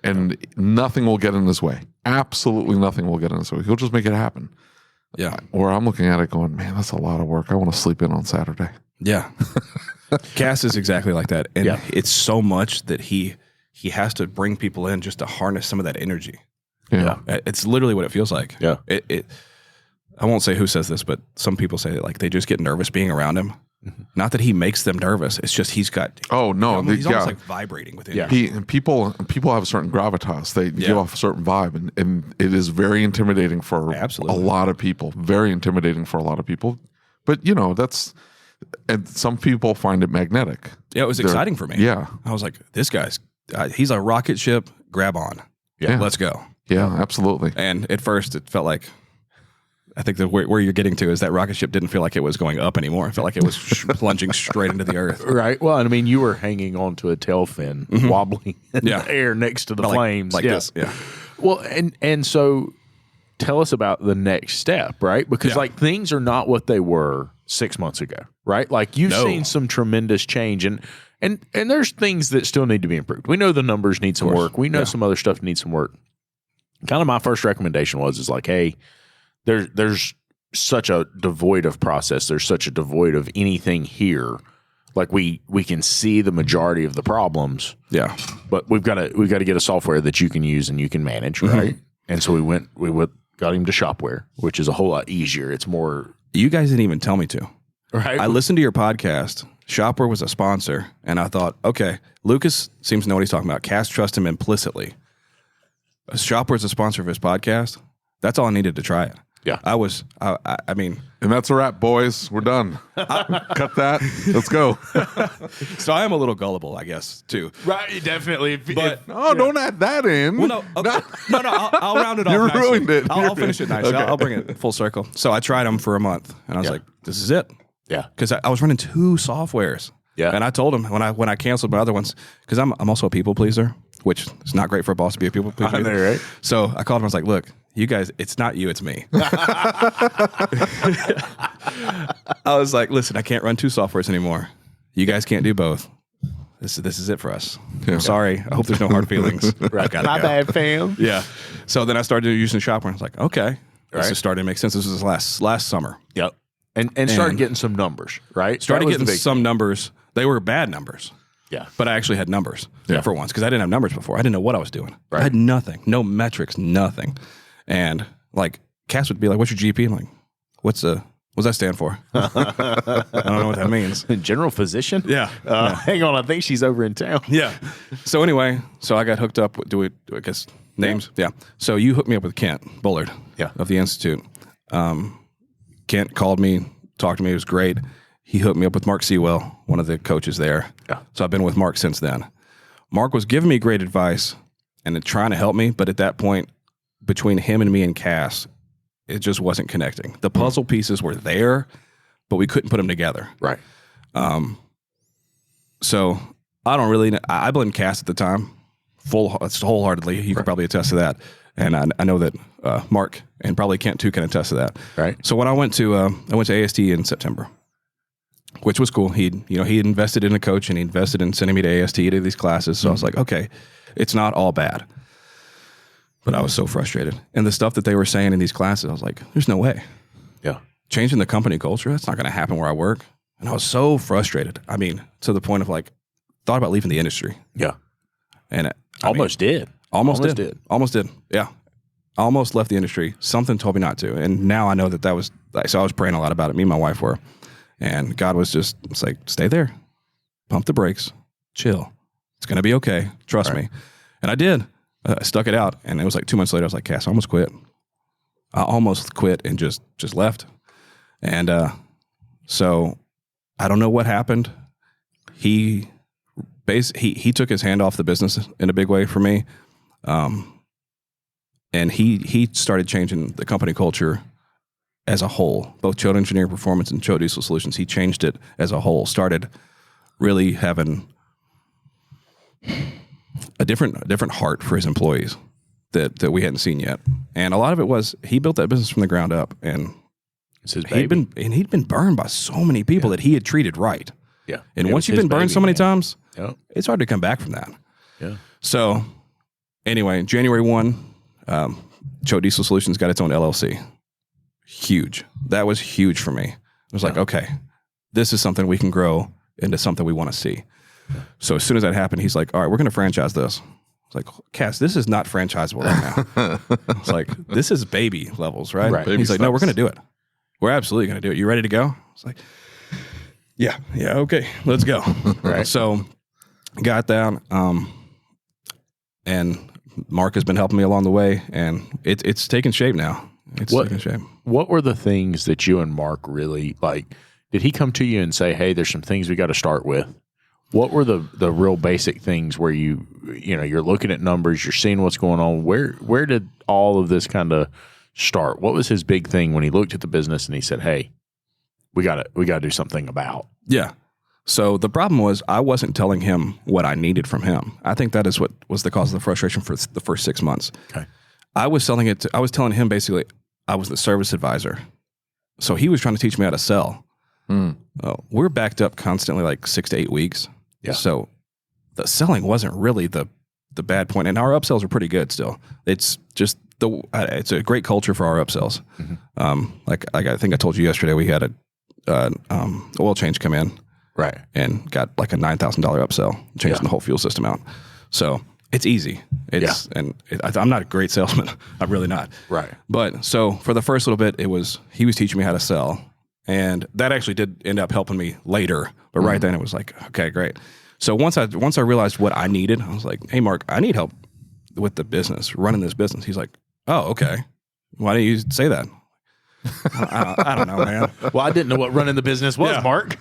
B: And nothing will get in his way. Absolutely nothing will get in his way. He'll just make it happen.
C: Yeah.
B: Or I'm looking at it going, man, that's a lot of work. I want to sleep in on Saturday.
C: Yeah. Cass is exactly like that. And it's so much that he has to bring people in just to harness some of that energy.
B: Yeah.
C: It's literally what it feels like.
A: Yeah.
C: I won't say who says this, but some people say that like they just get nervous being around him Not that he makes them nervous. It's just he's got.
B: Oh no,
C: he's almost like vibrating within.
A: Yeah.
B: People have a certain gravitas. They give off a certain vibe, and it is very intimidating for
C: Absolutely.
B: a lot of people. Very intimidating for a lot of people. But and some people find it magnetic.
C: Yeah, it was exciting for me.
B: Yeah,
C: I was like, this guy's he's a rocket ship. Grab on.
B: Yeah.
C: Let's go.
B: Yeah, absolutely.
C: And at first, it felt like. I think that where you're getting to is that rocket ship didn't feel like it was going up anymore. It felt like it was plunging straight into the earth.
A: Right. Well, I mean, you were hanging onto a tail fin, wobbling in the air next to the flames.
C: Like this. Yeah.
A: Well, and so tell us about the next step, right? Because like things are not what they were 6 months ago, right? Like you've seen some tremendous change and there's things that still need to be improved. We know the numbers need some work. We know some other stuff needs some work. Kind of my first recommendation is like, hey, there's such a devoid of process. There's such a devoid of anything here. Like we can see the majority of the problems.
C: Yeah.
A: But we've got to get a software that you can use and you can manage, right? And so we got him to Shop-Ware, which is a whole lot easier. It's more.
C: You guys didn't even tell me to.
A: Right.
C: I listened to your podcast. Shop-Ware was a sponsor, and I thought, okay, Lucas seems to know what he's talking about. Cass trusts him implicitly. Shop-Ware's a sponsor of his podcast. That's all I needed to try it.
A: Yeah.
C: I mean.
B: And that's a wrap, boys. We're done. Cut that. Let's go.
C: So I am a little gullible, I guess, too.
A: Right, definitely.
B: Don't add that in.
C: Well, no. Okay. No, I'll round it off.
B: You
C: nicely.
B: ruined it.
C: I'll finish it nicely.
B: Okay.
C: I'll bring it full circle. So I tried them for a month, and I was like, this is it.
A: Yeah.
C: Because I was running 2 softwares.
A: Yeah.
C: And I told him when I canceled my other ones, because I'm also a people pleaser, which is not great for a boss to be a people pleaser.
A: I know, right?
C: So I called him. I was like, look, you guys, it's not you, it's me. I was like, listen, I can't run 2 softwares anymore. You guys can't do both. This is it for us. Yeah. I'm sorry. I hope there's no hard feelings.
A: Right. My bad, fam.
C: Yeah. So then I started using Shop-Ware. I was like, okay, this is starting to make sense. This was last summer.
A: Yep. And started getting some numbers, right?
C: Started getting some numbers. They were bad numbers.
A: Yeah.
C: But I actually had numbers for once because I didn't have numbers before. I didn't know what I was doing.
A: Right.
C: I had nothing, no metrics, nothing. And like Cass would be like, what's your GP? I'm like, what's that stand for? I don't know what that means.
A: General physician?
C: Yeah.
A: Hang on, I think she's over in town.
C: Yeah. So anyway, I got hooked up with, I guess, names? Yeah. So you hooked me up with Kent Bullard of the Institute. Kent called me, talked to me. It was great. He hooked me up with Mark Sewell, one of the coaches there. Yeah. So I've been with Mark since then. Mark was giving me great advice and trying to help me, but at that point, between him and me and Cass, it just wasn't connecting. The puzzle pieces were there, but we couldn't put them together.
A: Right.
C: So I don't really know. I blamed Cass at the time, wholeheartedly. You could probably attest to that. And I know that Mark and probably Kent too can attest to that.
A: Right.
C: So when I went to AST in September, which was cool. He invested in a coach and he invested in sending me to AST to these classes. So I was like, okay, it's not all bad. But I was so frustrated. And the stuff that they were saying in these classes, I was like, there's no way.
A: Yeah.
C: Changing the company culture, that's not going to happen where I work. And I was so frustrated. I mean, to the point of like, thought about leaving the industry.
A: Yeah.
C: And
A: Almost did.
C: Almost did. Yeah. Almost left the industry. Something told me not to. And now I know that was, so I was praying a lot about it. Me and my wife were. And God was just, it's like, stay there. Pump the brakes. Chill. It's going to be okay. Trust me. And I did. I stuck it out, and it was like 2 months later, I was like, Cass, I almost quit. I almost quit and just left. And so I don't know what happened. He took his hand off the business in a big way for me. And he started changing the company culture as a whole, both Choate Engineering Performance and Choate Diesel Solutions. He changed it as a whole, started really having a different heart for his employees that we hadn't seen yet. And a lot of it was he built that business from the ground up, and
A: it's his baby.
C: He'd been burned by so many people that he had treated right.
A: Yeah.
C: And once you've been burned so many times, it's hard to come back from that.
A: Yeah.
C: So anyway, January 1, Choate Diesel Solutions got its own LLC. Huge. That was huge for me. I was like, okay, this is something we can grow into something we want to see. So as soon as that happened, he's like, all right, we're going to franchise this. I was like, Cass, this is not franchisable right now. It's like, this is baby levels, right?
A: Right.
C: He's like, no, we're going to do it. We're absolutely going to do it. You ready to go? I was like, Yeah. Okay. Let's go.
A: Right.
C: So got down, and Mark has been helping me along the way, and it's taking shape now. It's taking shape.
A: What were the things that you and Mark really like? Did he come to you and say, "Hey, there's some things we got to start with"? What were the real basic things where you're looking at numbers, you're seeing what's going on? Where did all of this kind of start? What was his big thing when he looked at the business and he said, "Hey, we got to do something about"?
C: Yeah. So the problem was I wasn't telling him what I needed from him. I think that is what was the cause of the frustration for the first 6 months.
A: Okay.
C: I was telling him basically I was the service advisor. So he was trying to teach me how to sell. We're backed up constantly like 6 to 8 weeks.
A: Yeah. So
C: the selling wasn't really the bad point. And our upsells are pretty good still. It's just it's a great culture for our upsells. Like I think I told you yesterday, we had a oil change come in.
A: Right.
C: And got like a $9,000 upsell, changing the whole fuel system out. So it's easy. I'm not a great salesman. I'm really not.
A: Right.
C: But so for the first little bit, he was teaching me how to sell. And that actually did end up helping me later. But right then it was like, okay, great. So once I realized what I needed, I was like, hey, Mark, I need help with the business, running this business. He's like, oh, okay. Why didn't you say that? I don't know, man.
A: Well, I didn't know what running the business was, Mark.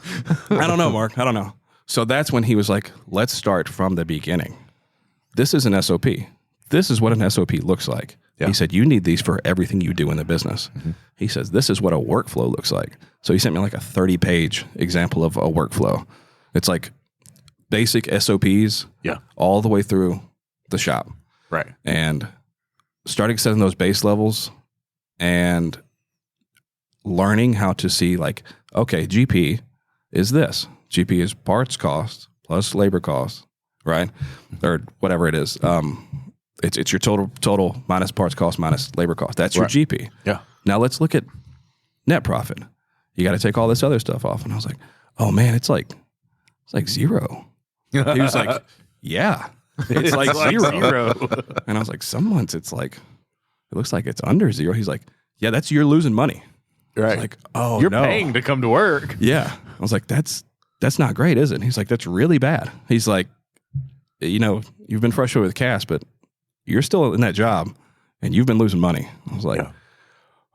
C: I don't know, Mark. I don't know. So that's when he was like, let's start from the beginning. This is an SOP. This is what an SOP looks like. Yeah. He said, you need these for everything you do in the business. He says, this is what a workflow looks like. So he sent me like a 30-page example of a workflow. It's like basic SOPs all the way through the shop.
A: Right.
C: And starting setting those base levels and learning how to see like, okay, GP is this. GP is parts cost plus labor cost, right? Or whatever it is. It's your total minus parts cost minus labor cost. That's your GP.
A: Yeah.
C: Now let's look at net profit. You got to take all this other stuff off. And I was like, oh man, it's like zero. He was like, yeah, it's like zero. And I was like, some months it looks like it's under zero. He's like, yeah, you're losing money.
A: Right.
C: Like, oh,
A: you're paying to come to work.
C: Yeah. I was like, that's not great, is it? He's like, that's really bad. He's like, you've been frustrated with cash, but you're still in that job and you've been losing money. I was like,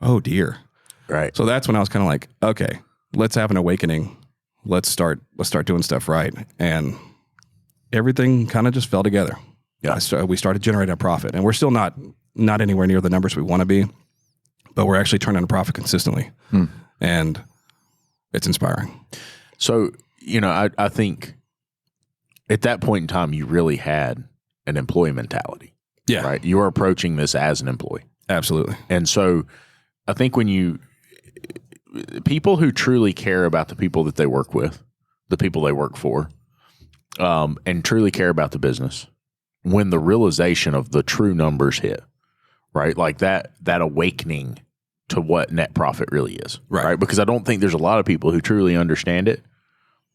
C: oh dear.
A: Right.
C: So that's when I was kind of like, okay, let's have an awakening. Let's start doing stuff right. And everything kind of just fell together. Yeah. We started generating a profit, and we're still not anywhere near the numbers we want to be, but we're actually turning a profit consistently. And it's inspiring.
A: So, I think at that point in time, you really had an employee mentality.
C: Yeah.
A: Right. You were approaching this as an employee.
C: Absolutely.
A: And so I think people who truly care about the people that they work with, the people they work for, and truly care about the business, when the realization of the true numbers hit, right? Like that awakening to what net profit really is, right? Because I don't think there's a lot of people who truly understand it.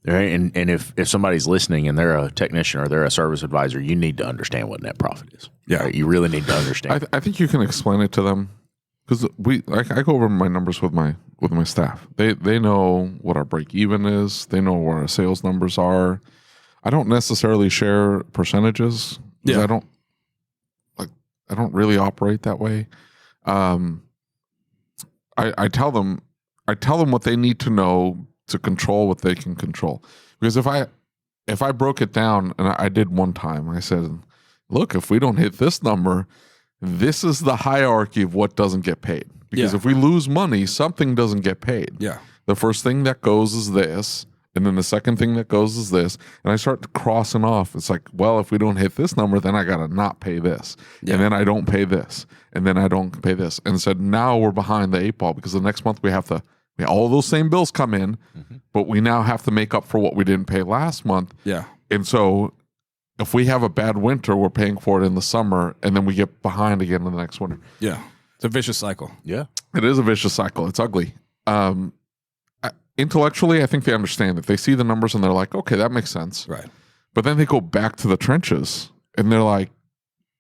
A: Right. And if somebody's listening and they're a technician or they're a service advisor, you need to understand what net profit is.
C: Yeah.
A: Right? You really need to understand.
B: I think you can explain it to them, because I go over my numbers with my staff. They know what our break even is. They know where our sales numbers are. I don't necessarily share percentages.
C: Yeah.
B: I don't really operate that way. I tell them what they need to know to control what they can control. Because if I broke it down, and I did one time, I said, look, if we don't hit this number, this is the hierarchy of what doesn't get paid. Because if we lose money, something doesn't get paid.
C: Yeah.
B: The first thing that goes is this, and then the second thing that goes is this. And I start crossing off. It's like, well, if we don't hit this number, then I got to not pay this. Yeah. And then I don't pay this. And then I don't pay this. And said, now we're behind the 8 ball, because the next month we have to, all those same bills come in, but we now have to make up for what we didn't pay last month.
C: Yeah.
B: And so if we have a bad winter, we're paying for it in the summer, and then we get behind again in the next winter.
C: Yeah. It's a vicious cycle.
A: Yeah.
B: It is a vicious cycle. It's ugly. Intellectually, I think they understand it. They see the numbers and they're like, okay, that makes sense.
C: Right.
B: But then they go back to the trenches and they're like,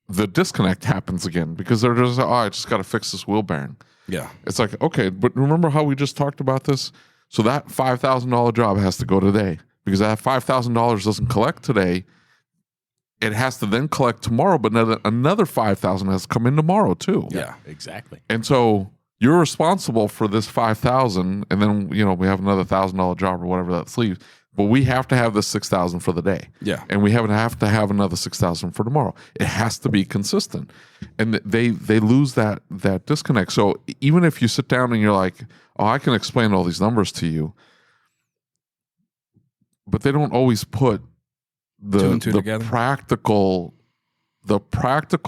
B: the disconnect happens again, because they're just, I just got to fix this wheel bearing.
C: Yeah.
B: It's like, okay, but remember how we just talked about this? So that $5,000 job has to go today, because that $5,000 doesn't collect today. It has to then collect tomorrow, but another $5,000 has to come in tomorrow too.
C: Yeah.
A: Exactly.
B: And so you're responsible for this $5,000, and then we have another $1,000 job or whatever that leaves. But we have to have this $6,000 for the day.
C: Yeah.
B: And we have to have another $6,000 for tomorrow. It has to be consistent. And they lose that disconnect. So even if you sit down and you're like, oh, I can explain all these numbers to you, but they don't always put the practical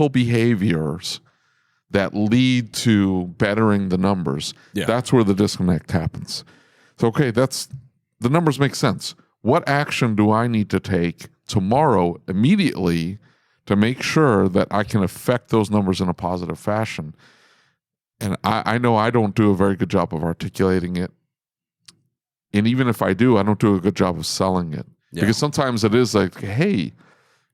B: behaviors that lead to bettering the numbers.
C: Yeah.
B: That's where the disconnect happens. So, okay, the numbers make sense. What action do I need to take tomorrow immediately to make sure that I can affect those numbers in a positive fashion? And I know I don't do a very good job of articulating it. And even if I do, I don't do a good job of selling it. Yeah. Because sometimes it is like, hey,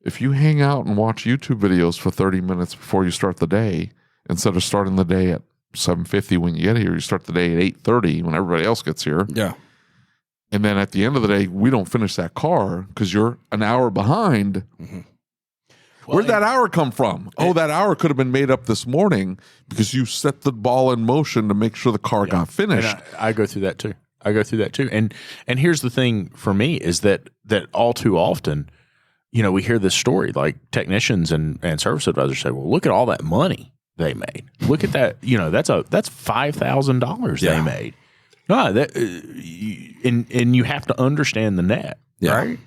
B: if you hang out and watch YouTube videos for 30 minutes before you start the day, instead of starting the day at 7:50 when you get here, you start the day at 8:30 when everybody else gets here.
C: Yeah.
B: And then at the end of the day, we don't finish that car because you're an hour behind. Mm-hmm. Where'd that hour come from? That hour could have been made up this morning because you set the ball in motion to make sure the car got finished.
A: And I go through that too. And here's the thing for me is that all too often, we hear this story, like technicians and service advisors say, well, look at all that money they made. Look at that. That's $5,000 they made. No, and you have to understand the net, right?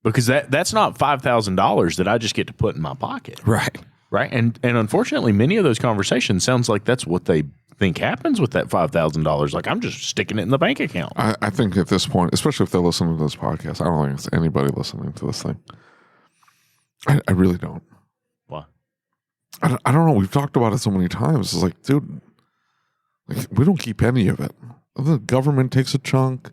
A: Because that's not $5,000 that I just get to put in my pocket,
C: right?
A: And unfortunately, many of those conversations sounds like that's what they think happens with that $5,000. Like, I'm just sticking it in the bank account.
B: I think at this point, especially if they're listening to this podcast, I don't think it's anybody listening to this thing. I really don't.
A: Why?
B: I don't know. We've talked about it so many times. It's like, dude, we don't keep any of it. The government takes a chunk.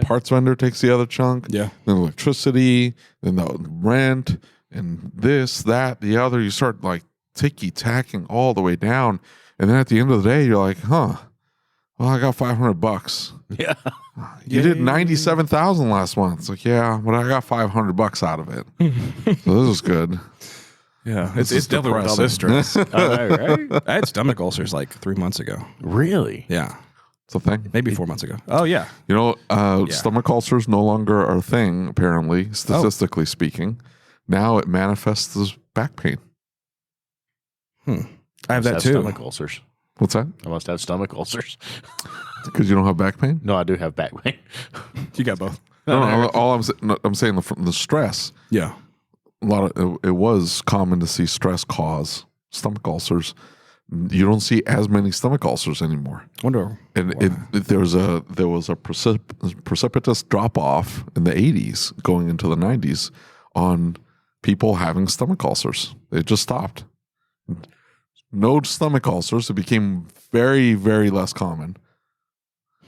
B: Parts vendor takes the other chunk.
C: Yeah.
B: Then electricity, then the rent, and this, that, the other. You start like ticky-tacking all the way down. And then at the end of the day, you're like, well, I got $500.
A: Yeah.
B: You did 97,000 last month. It's like, yeah, but I got $500 out of it. So this is good.
C: Yeah, it's definitely with all this stress. Right? I had stomach ulcers like 3 months ago.
A: Really?
C: Yeah.
B: It's a thing.
C: Maybe 4 months ago. Oh, yeah.
B: Stomach ulcers no longer are a thing, apparently, statistically speaking. Now it manifests as back pain.
C: I have that too.
A: Stomach ulcers.
B: What's that?
A: I must have stomach ulcers.
B: Because you don't have back pain?
A: No, I do have back pain.
C: You got both.
B: No, all I'm saying the stress.
C: Yeah.
B: It was common to see stress cause stomach ulcers. You don't see as many stomach ulcers anymore.
C: Wonder.
B: And there was a precipitous drop off in the 80s going into the 90s on people having stomach ulcers. It just stopped. No stomach ulcers. It became very, very less common.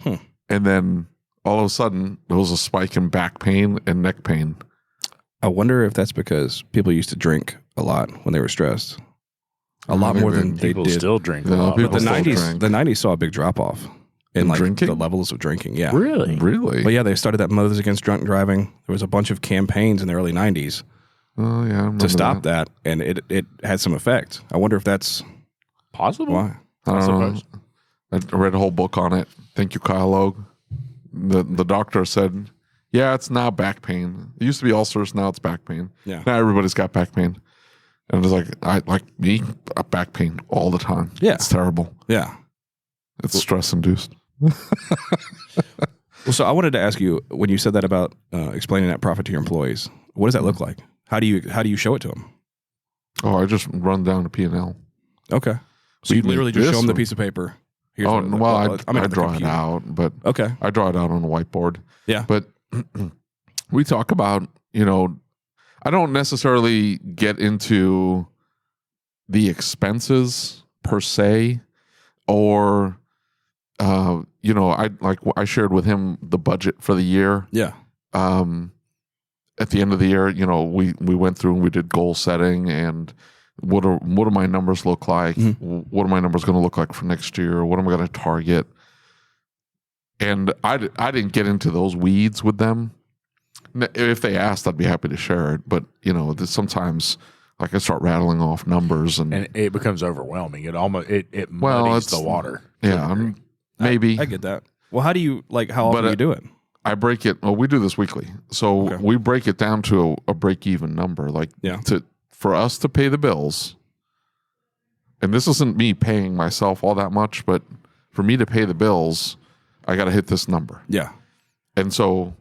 B: And then all of a sudden, there was a spike in back pain and neck pain.
C: I wonder if that's because people used to drink a lot when they were stressed. A lot more than they
A: people
C: did.
A: Still drink a lot.
C: But the 90s saw a big drop off in like
B: drinking?
C: the levels of drinking. Yeah.
A: Really?
B: Really?
C: But they started that Mothers Against Drunk Driving. There was a bunch of campaigns in the early 90s to stop that, and it had some effect. I wonder if that's
A: possible.
C: Why?
B: I don't know. I read a whole book on it. Thank you, Kyle Logue. The doctor said, yeah, it's now back pain. It used to be ulcers, now it's back pain.
C: Yeah.
B: Now everybody's got back pain. And it's like, I back pain all the time.
C: Yeah.
B: It's terrible.
C: Yeah.
B: It's stress induced.
C: Well, so I wanted to ask you, when you said that about explaining that profit to your employees, what does that look like? How do you show it to them?
B: Oh, I just run down to P&L.
C: Okay. So you literally just show them the piece of paper.
B: I draw it out, but
C: okay,
B: I draw it out on a whiteboard.
C: Yeah.
B: But we talk about, I don't necessarily get into the expenses per se, or I shared with him the budget for the year.
C: Yeah.
B: At the end of the year, we went through and we did goal setting and what do my numbers look like? Mm-hmm. What are my numbers going to look like for next year? What am I going to target? And I didn't get into those weeds with them. If they asked, I'd be happy to share it. But, sometimes like I start rattling off numbers and
A: it becomes overwhelming. It muddies the water.
B: Yeah, maybe.
C: I get that. Well, how do you how often do you do it?
B: I break it. Well, we do this weekly. So
C: Okay.
B: we break it down to a break-even number. For us to pay the bills, and this isn't me paying myself all that much, but for me to pay the bills, I got to hit this number.
C: Yeah.
B: And so,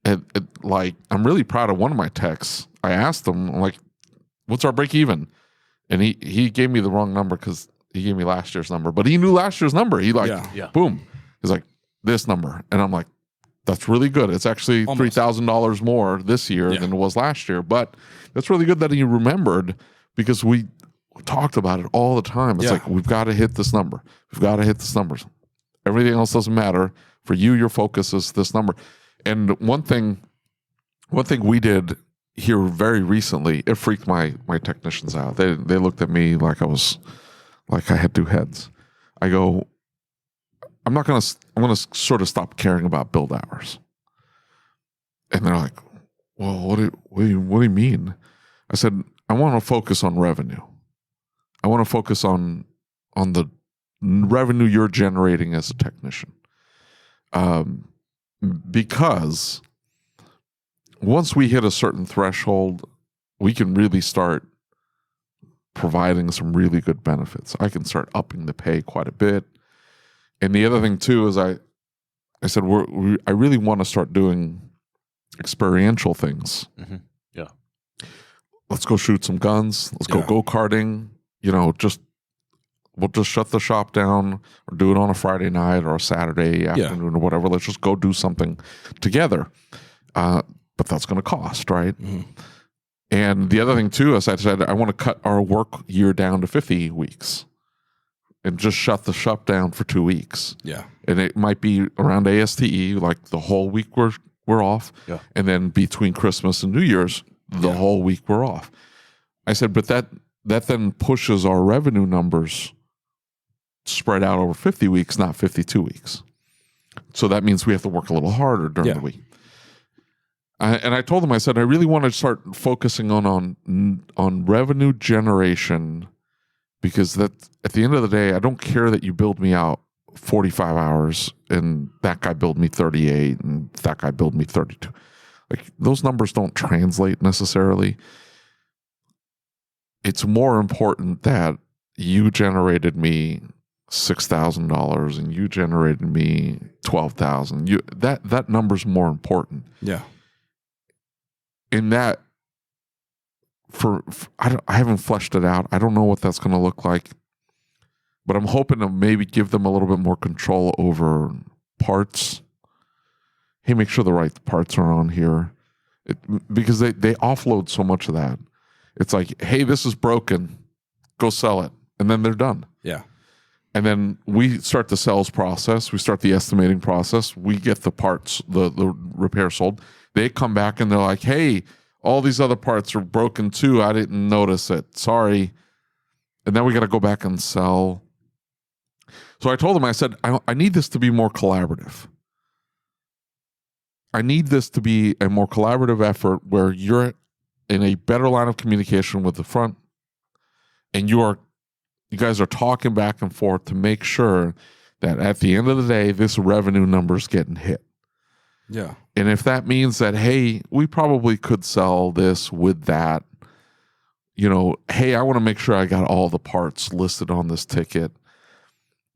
B: I'm really proud of one of my techs. I asked him, I'm like, what's our break-even? And he gave me the wrong number because he gave me last year's number. But he knew last year's number. He boom. He's like, this number. And I'm like, that's really good. It's actually $3,000 more this year than it was last year. But that's really good that he remembered because we talked about it all the time. It's like, we've got to hit this number. We've got to hit this number. Everything else doesn't matter. For you, your focus is this number. And one thing we did here very recently, it freaked my technicians out. They looked at me like I had two heads. I go, I'm going to sort of stop caring about build hours. And they're like, well, what do you mean? I said, I want to focus on revenue. I want to focus on the revenue you're generating as a technician. Because once we hit a certain threshold, we can really start providing some really good benefits. I can start upping the pay quite a bit. And the other thing too is I said I really want to start doing experiential things.
A: Mm-hmm. Yeah.
B: Let's go shoot some guns. Let's go karting. We'll just shut the shop down or do it on a Friday night or a Saturday afternoon or whatever. Let's just go do something together. But that's going to cost, right?
C: Mm-hmm.
B: And the other thing too is I said I want to cut our work year down to 50 weeks and just shut the shop down for 2 weeks.
C: Yeah.
B: And it might be around ASTE, like the whole week we're off.
A: Yeah.
B: And then between Christmas and New Year's, the whole week we're off. I said, but that then pushes our revenue numbers spread out over 50 weeks, not 52 weeks. So that means we have to work a little harder during the week. And I told them, I said, I really want to start focusing on revenue generation because that at the end of the day, I don't care that you build me out 45 hours and that guy billed me 38 and that guy billed me 32. Like those numbers don't translate necessarily. It's more important that you generated me $6,000 and you generated me $12,000. That number's more important.
C: Yeah.
B: In that, I haven't fleshed it out. I don't know what that's going to look like, but I'm hoping to maybe give them a little bit more control over parts. Hey, make sure the right parts are on here, because they offload so much of that. It's like, hey, this is broken, go sell it, and then they're done.
C: Yeah.
B: And then we start the sales process. We start the estimating process. We get the parts, the repair sold. They come back and they're like, hey, all these other parts are broken too. I didn't notice it. Sorry. And then we got to go back and sell. So I told them, I said, I need this to be more collaborative. I need this to be a more collaborative effort where you're in a better line of communication with the front and you guys are talking back and forth to make sure that at the end of the day, this revenue number is getting hit.
C: Yeah.
B: And if that means that, hey, we probably could sell this with that, hey, I want to make sure I got all the parts listed on this ticket.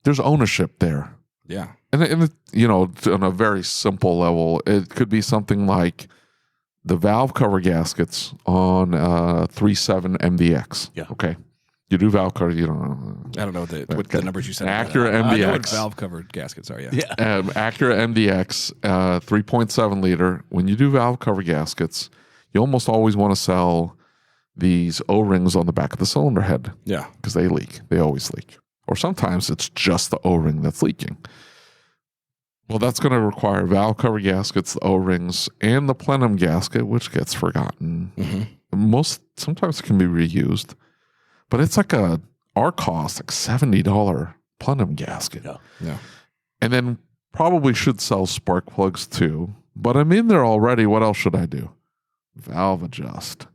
B: There's ownership there.
C: Yeah.
B: And on a very simple level, it could be something like the valve cover gaskets on 3.7 MDX.
A: Yeah.
B: Okay. You do valve cover,
C: I don't know what the numbers you said.
B: Acura MDX.
C: I know what valve covered gaskets are, yeah.
B: Acura MDX, 3.7 liter. When you do valve cover gaskets, you almost always want to sell these O-rings on the back of the cylinder head.
C: Yeah.
B: Because they leak. They always leak. Or sometimes it's just the O-ring that's leaking. Well, that's going to require valve cover gaskets, the O-rings, and the plenum gasket, which gets forgotten. Mm-hmm. Sometimes it can be reused. But it's like our cost, like $70 plenum gasket.
C: Yeah.
B: And then Probably should sell spark plugs too, but I'm in there already. What else should I do? Valve adjust.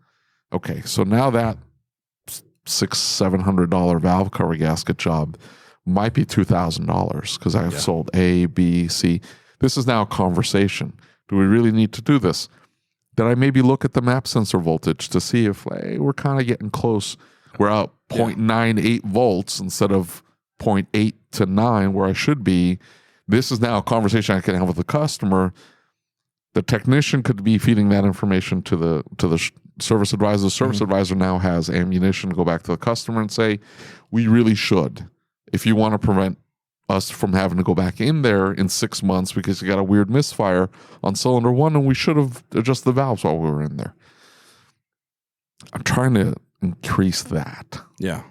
B: Okay, so now that $600-700 valve cover gasket job might be $2,000 because I've sold A, B, C. This is now a conversation. Do we really need to do this? Did I maybe look at the map sensor voltage to see if we're kind of getting close? We're out 0.98 volts instead of 0.8 to 9 where I should be. This is now a conversation I can have with the customer. The technician could be feeding that information to the service advisor. The service advisor now has ammunition to go back to the customer and say, we really should. If you want to prevent us from having to go back in there in 6 months because you got a weird misfire on cylinder 1 and we should have adjusted the valves while we were in there. I'm trying to increase that.
C: Yeah.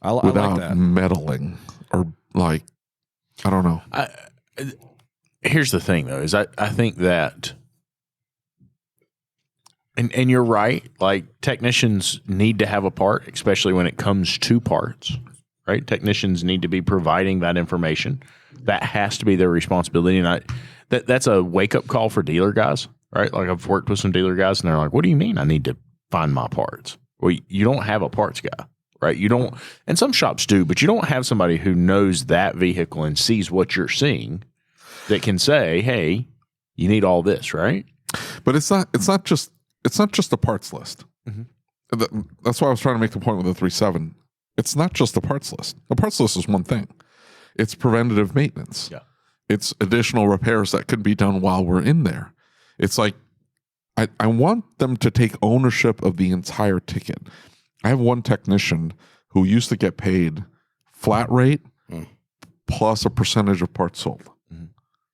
C: I
B: without
C: like that.
B: meddling or I don't know.
A: Here's the thing though, is I think that, and you're right, like technicians need to have a part, especially when it comes to parts. Right? Technicians need to be providing that information. That has to be their responsibility. And that's a wake-up call for dealer guys, right? Like I've worked with some dealer guys and they're like, what do you mean I need to find my parts? Well, you don't have a parts guy, right? You don't, and some shops do, but you don't have somebody who knows that vehicle and sees what you're seeing that can say, hey, you need all this, right?
B: But it's not just a parts list. That's why I was trying to make the point with the 3.7. It's not just the parts list. The parts list is one thing. It's preventative maintenance.
A: Yeah.
B: It's additional repairs that could be done while we're in there. It's like, I want them to take ownership of the entire ticket. I have one technician who used to get paid flat rate plus a percentage of parts sold.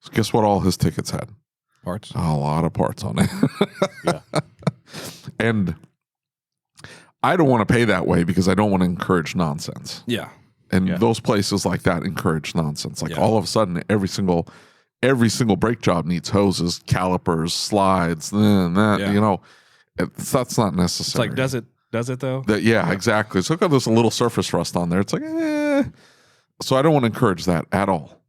B: So guess what all his tickets had?
C: Parts?
B: A lot of parts on it.
A: Yeah.
B: And I don't want to pay that way because I don't want to encourage nonsense.
C: Yeah.
B: And those places like that encourage nonsense. Like all of a sudden, every single brake job needs hoses, calipers, slides, that's not necessary.
C: It's like, does it though?
B: Exactly. So look at there's a little surface rust on there. It's like, So I don't want to encourage that at all.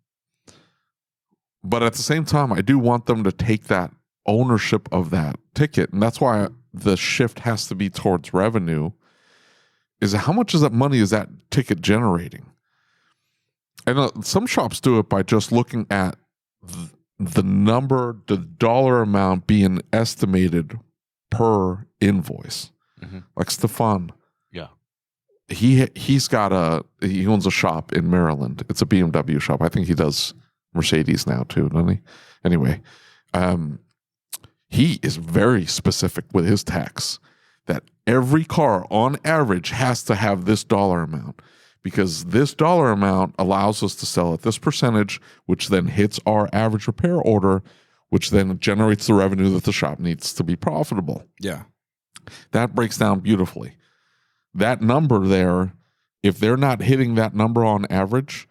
B: But at the same time, I do want them to take that ownership of that ticket. And that's why the shift has to be towards revenue. Is how much of that money is that ticket generating? And some shops do it by just looking at the dollar amount being estimated per invoice. Like Stefan. Yeah. He owns a shop in Maryland. It's a BMW shop. I think he does Mercedes now too, doesn't he? Anyway, he is very specific with his tax that every car on average has to have this dollar amount because this dollar amount allows us to sell at this percentage, which then hits our average repair order, which then generates the revenue that the shop needs to be profitable.
C: Yeah.
B: That breaks down beautifully. That number there, if they're not hitting that number on average,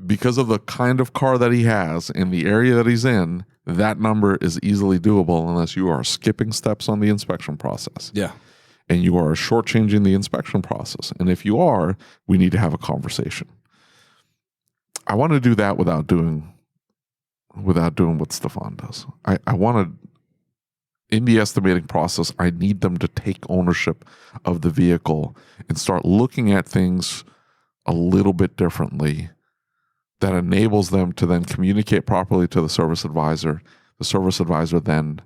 B: because of the kind of car that he has in the area that he's in, that number is easily doable unless you are skipping steps on the inspection process.
C: Yeah.
B: And you are shortchanging the inspection process. And if you are, we need to have a conversation. I want to do that without doing what Stefan does. I want to, in the estimating process, I need them to take ownership of the vehicle and start looking at things a little bit differently. That enables them to then communicate properly to the service advisor then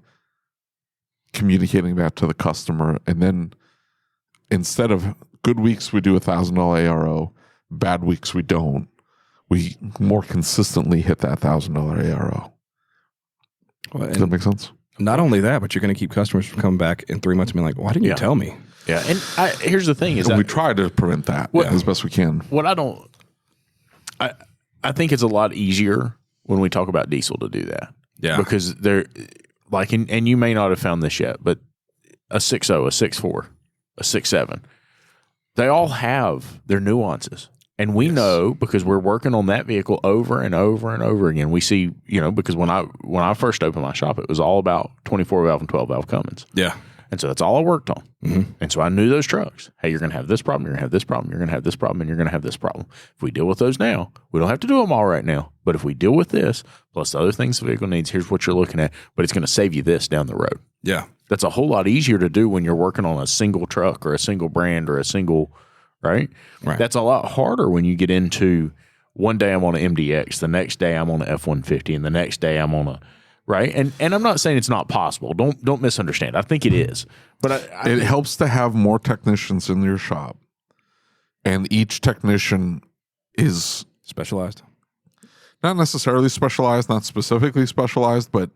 B: communicating that to the customer. And then instead of good weeks, we do $1,000 ARO, bad weeks, we don't. We more consistently hit that $1,000 ARO.
C: Well,
B: does that make sense?
C: Not only that, but you're going to keep customers from coming back in 3 months and being like, why didn't you tell me?
A: Yeah. And here's the thing is
B: we try to prevent that as best we can.
A: I think it's a lot easier when we talk about diesel to do that.
C: Yeah.
A: Because they're like, and you may not have found this yet, but a 6.0, a 6.4, a 6.7, they all have their nuances. And we know because we're working on that vehicle over and over and over again. We see, because when I first opened my shop, it was all about 24 valve and 12 valve Cummins.
C: Yeah.
A: And so that's all I worked on.
C: Mm-hmm.
A: And so I knew those trucks. Hey, you're going to have this problem. You're going to have this problem. You're going to have this problem. And you're going to have this problem. If we deal with those now, we don't have to do them all right now. But if we deal with this, plus the other things the vehicle needs, here's what you're looking at. But it's going to save you this down the road.
C: Yeah.
A: That's a whole lot easier to do when you're working on a single truck or a single brand or a single, right?
C: Right.
A: That's a lot harder when you get into one day I'm on an MDX, the next day I'm on an F-150, and the next day I'm on a, right? And I'm not saying it's not possible. Don't misunderstand. I think it is. But
B: it helps to have more technicians in your shop. And each technician is
C: Specialized.
B: not necessarily specialized, not specifically specialized, but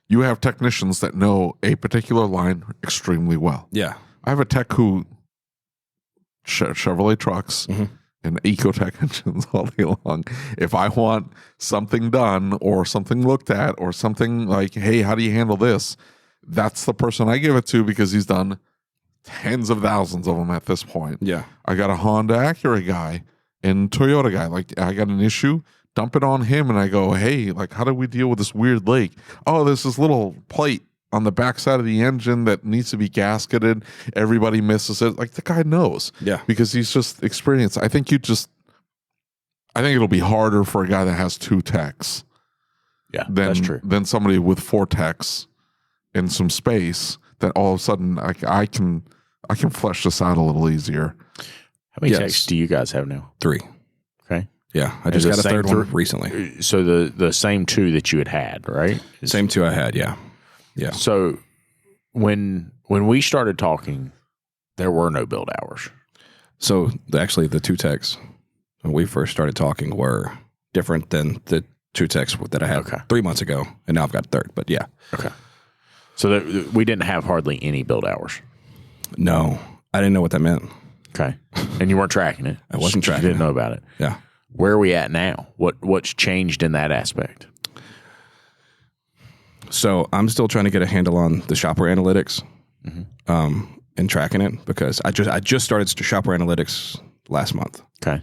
B: you have technicians that know a particular line extremely well.
C: Yeah.
B: I have a tech who Chevrolet trucks and Ecotech engines all day long. If I want something done or something looked at or something like, hey, how do you handle this? That's the person I give it to because he's done tens of thousands of them at this point.
C: Yeah.
B: I got a Honda Acura guy and Toyota guy. Like, I got an issue, dump it on him, and I go, hey, like, how do we deal with this weird leak? Oh, there's this little plate on the backside of the engine that needs to be gasketed. Everybody misses it. Like, the guy knows.
C: Yeah.
B: Because he's just experienced. I think it'll be harder for a guy that has 2 techs.
A: Yeah, that's true.
B: Than somebody with 4 techs and some space that all of a sudden I can flesh this out a little easier.
A: How many techs do you guys have now?
C: 3.
A: Okay.
C: Yeah. I just got a third one recently.
A: So the same 2 that you had, right?
C: Same 2 I had, yeah. Yeah.
A: So when we started talking, there were no build hours.
C: So actually the 2 techs when we first started talking were different than the 2 techs that I had 3 months ago, and now I've got a third, but yeah.
A: Okay. So we didn't have hardly any build hours.
C: No, I didn't know what that meant.
A: Okay. And you weren't tracking it.
C: I wasn't tracking
A: You didn't
C: it.
A: know about it.
C: Yeah.
A: Where are we at now? What's changed in that aspect?
C: So I'm still trying to get a handle on the Shop-Ware analytics and tracking it because I just started Shop-Ware analytics last month.
A: Okay.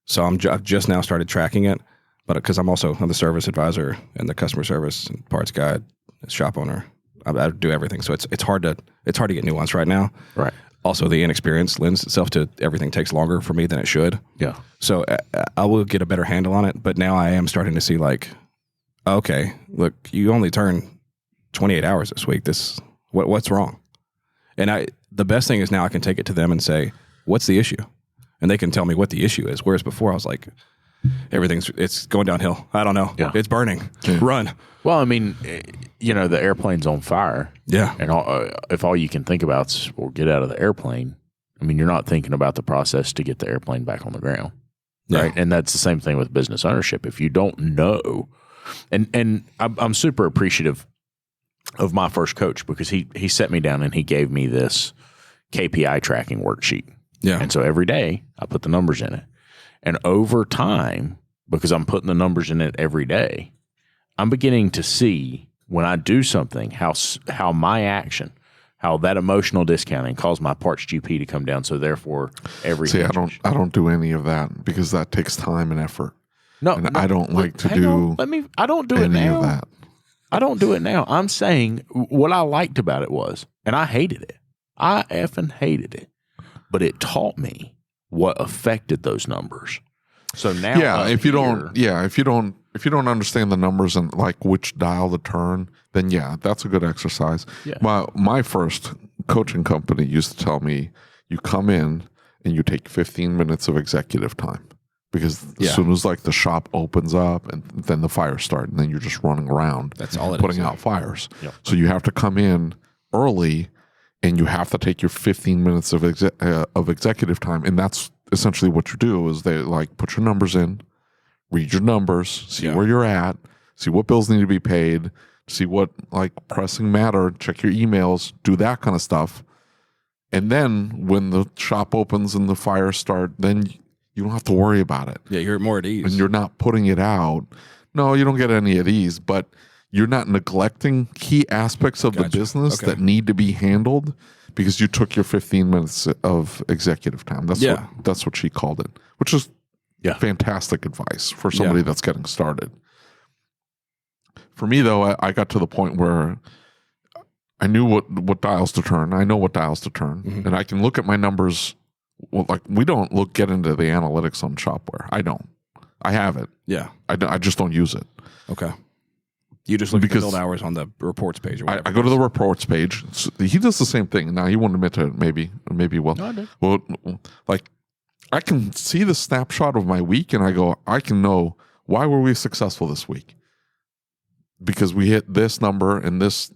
C: So I've just now started tracking it, but because I'm the service advisor and the customer service and parts guide, shop owner, I do everything. So it's hard to get nuance right now.
A: Right.
C: Also, the inexperience lends itself to everything takes longer for me than it should.
A: Yeah.
C: So I will get a better handle on it, but now I am starting to see like, okay, look, you only turn 28 hours this week. What's wrong? And the best thing is now I can take it to them and say, what's the issue? And they can tell me what the issue is. Whereas before I was like, it's going downhill. I don't know.
A: Yeah.
C: It's burning. Run.
A: Well, I mean, the airplane's on fire.
C: Yeah.
A: And if all you can think about is, well, get out of the airplane, I mean, you're not thinking about the process to get the airplane back on the ground. Right.
C: Yeah.
A: And that's the same thing with business ownership. If you don't know, and I'm super appreciative of my first coach because he set me down and he gave me this KPI tracking worksheet.
C: Yeah.
A: And so every day I put the numbers in it. And over time, because I'm putting the numbers in it every day, I'm beginning to see when I do something, how my action, how that emotional discounting caused my parts GP to come down. So therefore,
B: See, I don't do any of that because that takes time and effort. I don't like to do.
A: I don't do it
B: any
A: now.
B: of that.
A: I don't do it now. I'm saying what I liked about it was, and I hated it. I effing hated it, but it taught me what affected those numbers. So now,
B: if you don't understand the numbers and like which dial to turn, then that's a good exercise.
A: Yeah.
B: My first coaching company used to tell me, you come in and you take 15 minutes of executive time. Because as soon as like the shop opens up and then the fires start and then you're just running around putting out fires.
A: Yep.
B: So you have to come in early and you have to take your 15 minutes of executive time. And that's essentially what you do is they like put your numbers in, read your numbers, see where you're at, see what bills need to be paid, see what like pressing matter, check your emails, do that kind of stuff. And then when the shop opens and the fires start, then you don't have to worry about it.
C: Yeah, you're more at ease.
B: And you're not putting it out. No, you don't get any of these, but you're not neglecting key aspects of the business that need to be handled because you took your 15 minutes of executive time. That's what she called it, which is fantastic advice for somebody that's getting started. For me, though, I got to the point where I knew what dials to turn. I know what dials to turn, and I can look at my numbers. Well, like we don't get into the analytics on Shop-Ware. I don't. I have it.
C: Yeah.
B: I just don't use it.
C: Okay. You just look at the build hours on the reports page or whatever.
B: I go to the reports page. So he does the same thing. Now, he won't admit to it, maybe. Well,
A: No, I do.
B: well, like, I can see the snapshot of my week, and I can know, why were we successful this week? Because we hit this number and this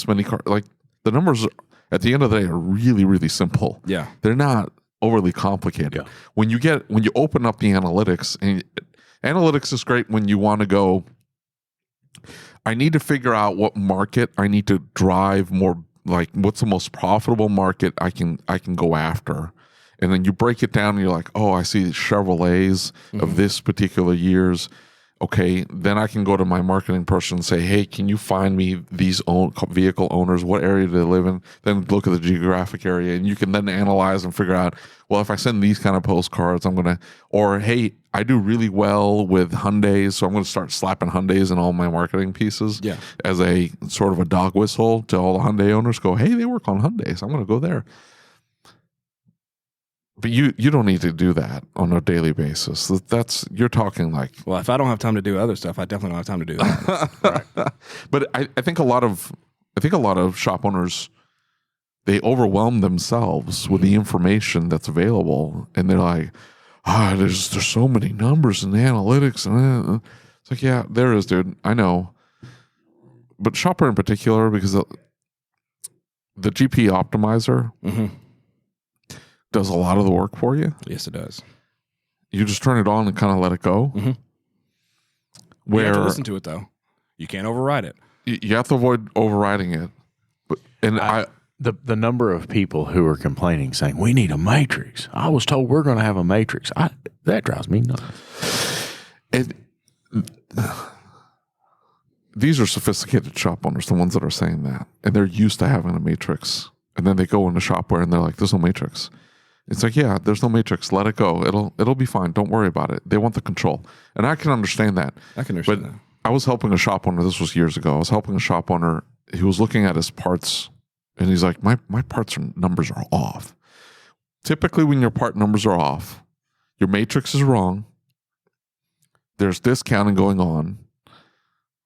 B: many cars. Like, the numbers, at the end of the day, are really, really simple.
C: Yeah.
B: They're not overly complicated.
A: Yeah.
B: When you open up the analytics, and analytics is great when you want to go, I need to figure out what market I need to drive more, like what's the most profitable market I can go after. And then you break it down and you're like, oh, I see Chevrolets of this particular year's. Okay, then I can go to my marketing person and say, hey, can you find me these vehicle owners? What area do they live in? Then look at the geographic area, and you can then analyze and figure out, well, if I send these kind of postcards, or hey, I do really well with Hyundais, so I'm going to start slapping Hyundais in all my marketing pieces as a sort of a dog whistle to all the Hyundai owners. Go, hey, they work on Hyundais. I'm going to go there. But you don't need to do that on a daily basis. You're talking like,
C: well, if I don't have time to do other stuff, I definitely don't have time to do that.
B: right. But I think a lot of shop owners, they overwhelm themselves with the information that's available, and they're like, there's so many numbers and analytics, and it's like, yeah, there is, dude. I know. But Shop-Ware in particular, because the GP optimizer does a lot of the work for you.
C: Yes, it does.
B: You just turn it on and kind of let it go.
C: You have to listen to it, though. You can't override it.
B: You have to avoid overriding it.
A: The number of people who are complaining, saying, we need a matrix. I was told we're going to have a matrix. That drives me nuts.
B: And these are sophisticated shop owners, the ones that are saying that. And they're used to having a matrix. And then they go into Shop-Ware and they're like, there's no matrix. It's like, yeah, there's no matrix. Let it go. It'll be fine. Don't worry about it. They want the control. And I can understand that.
C: But
B: I was helping a shop owner. This was years ago. I was helping a shop owner. He was looking at his parts, and he's like, my parts numbers are off. Typically, when your part numbers are off, your matrix is wrong, there's discounting going on,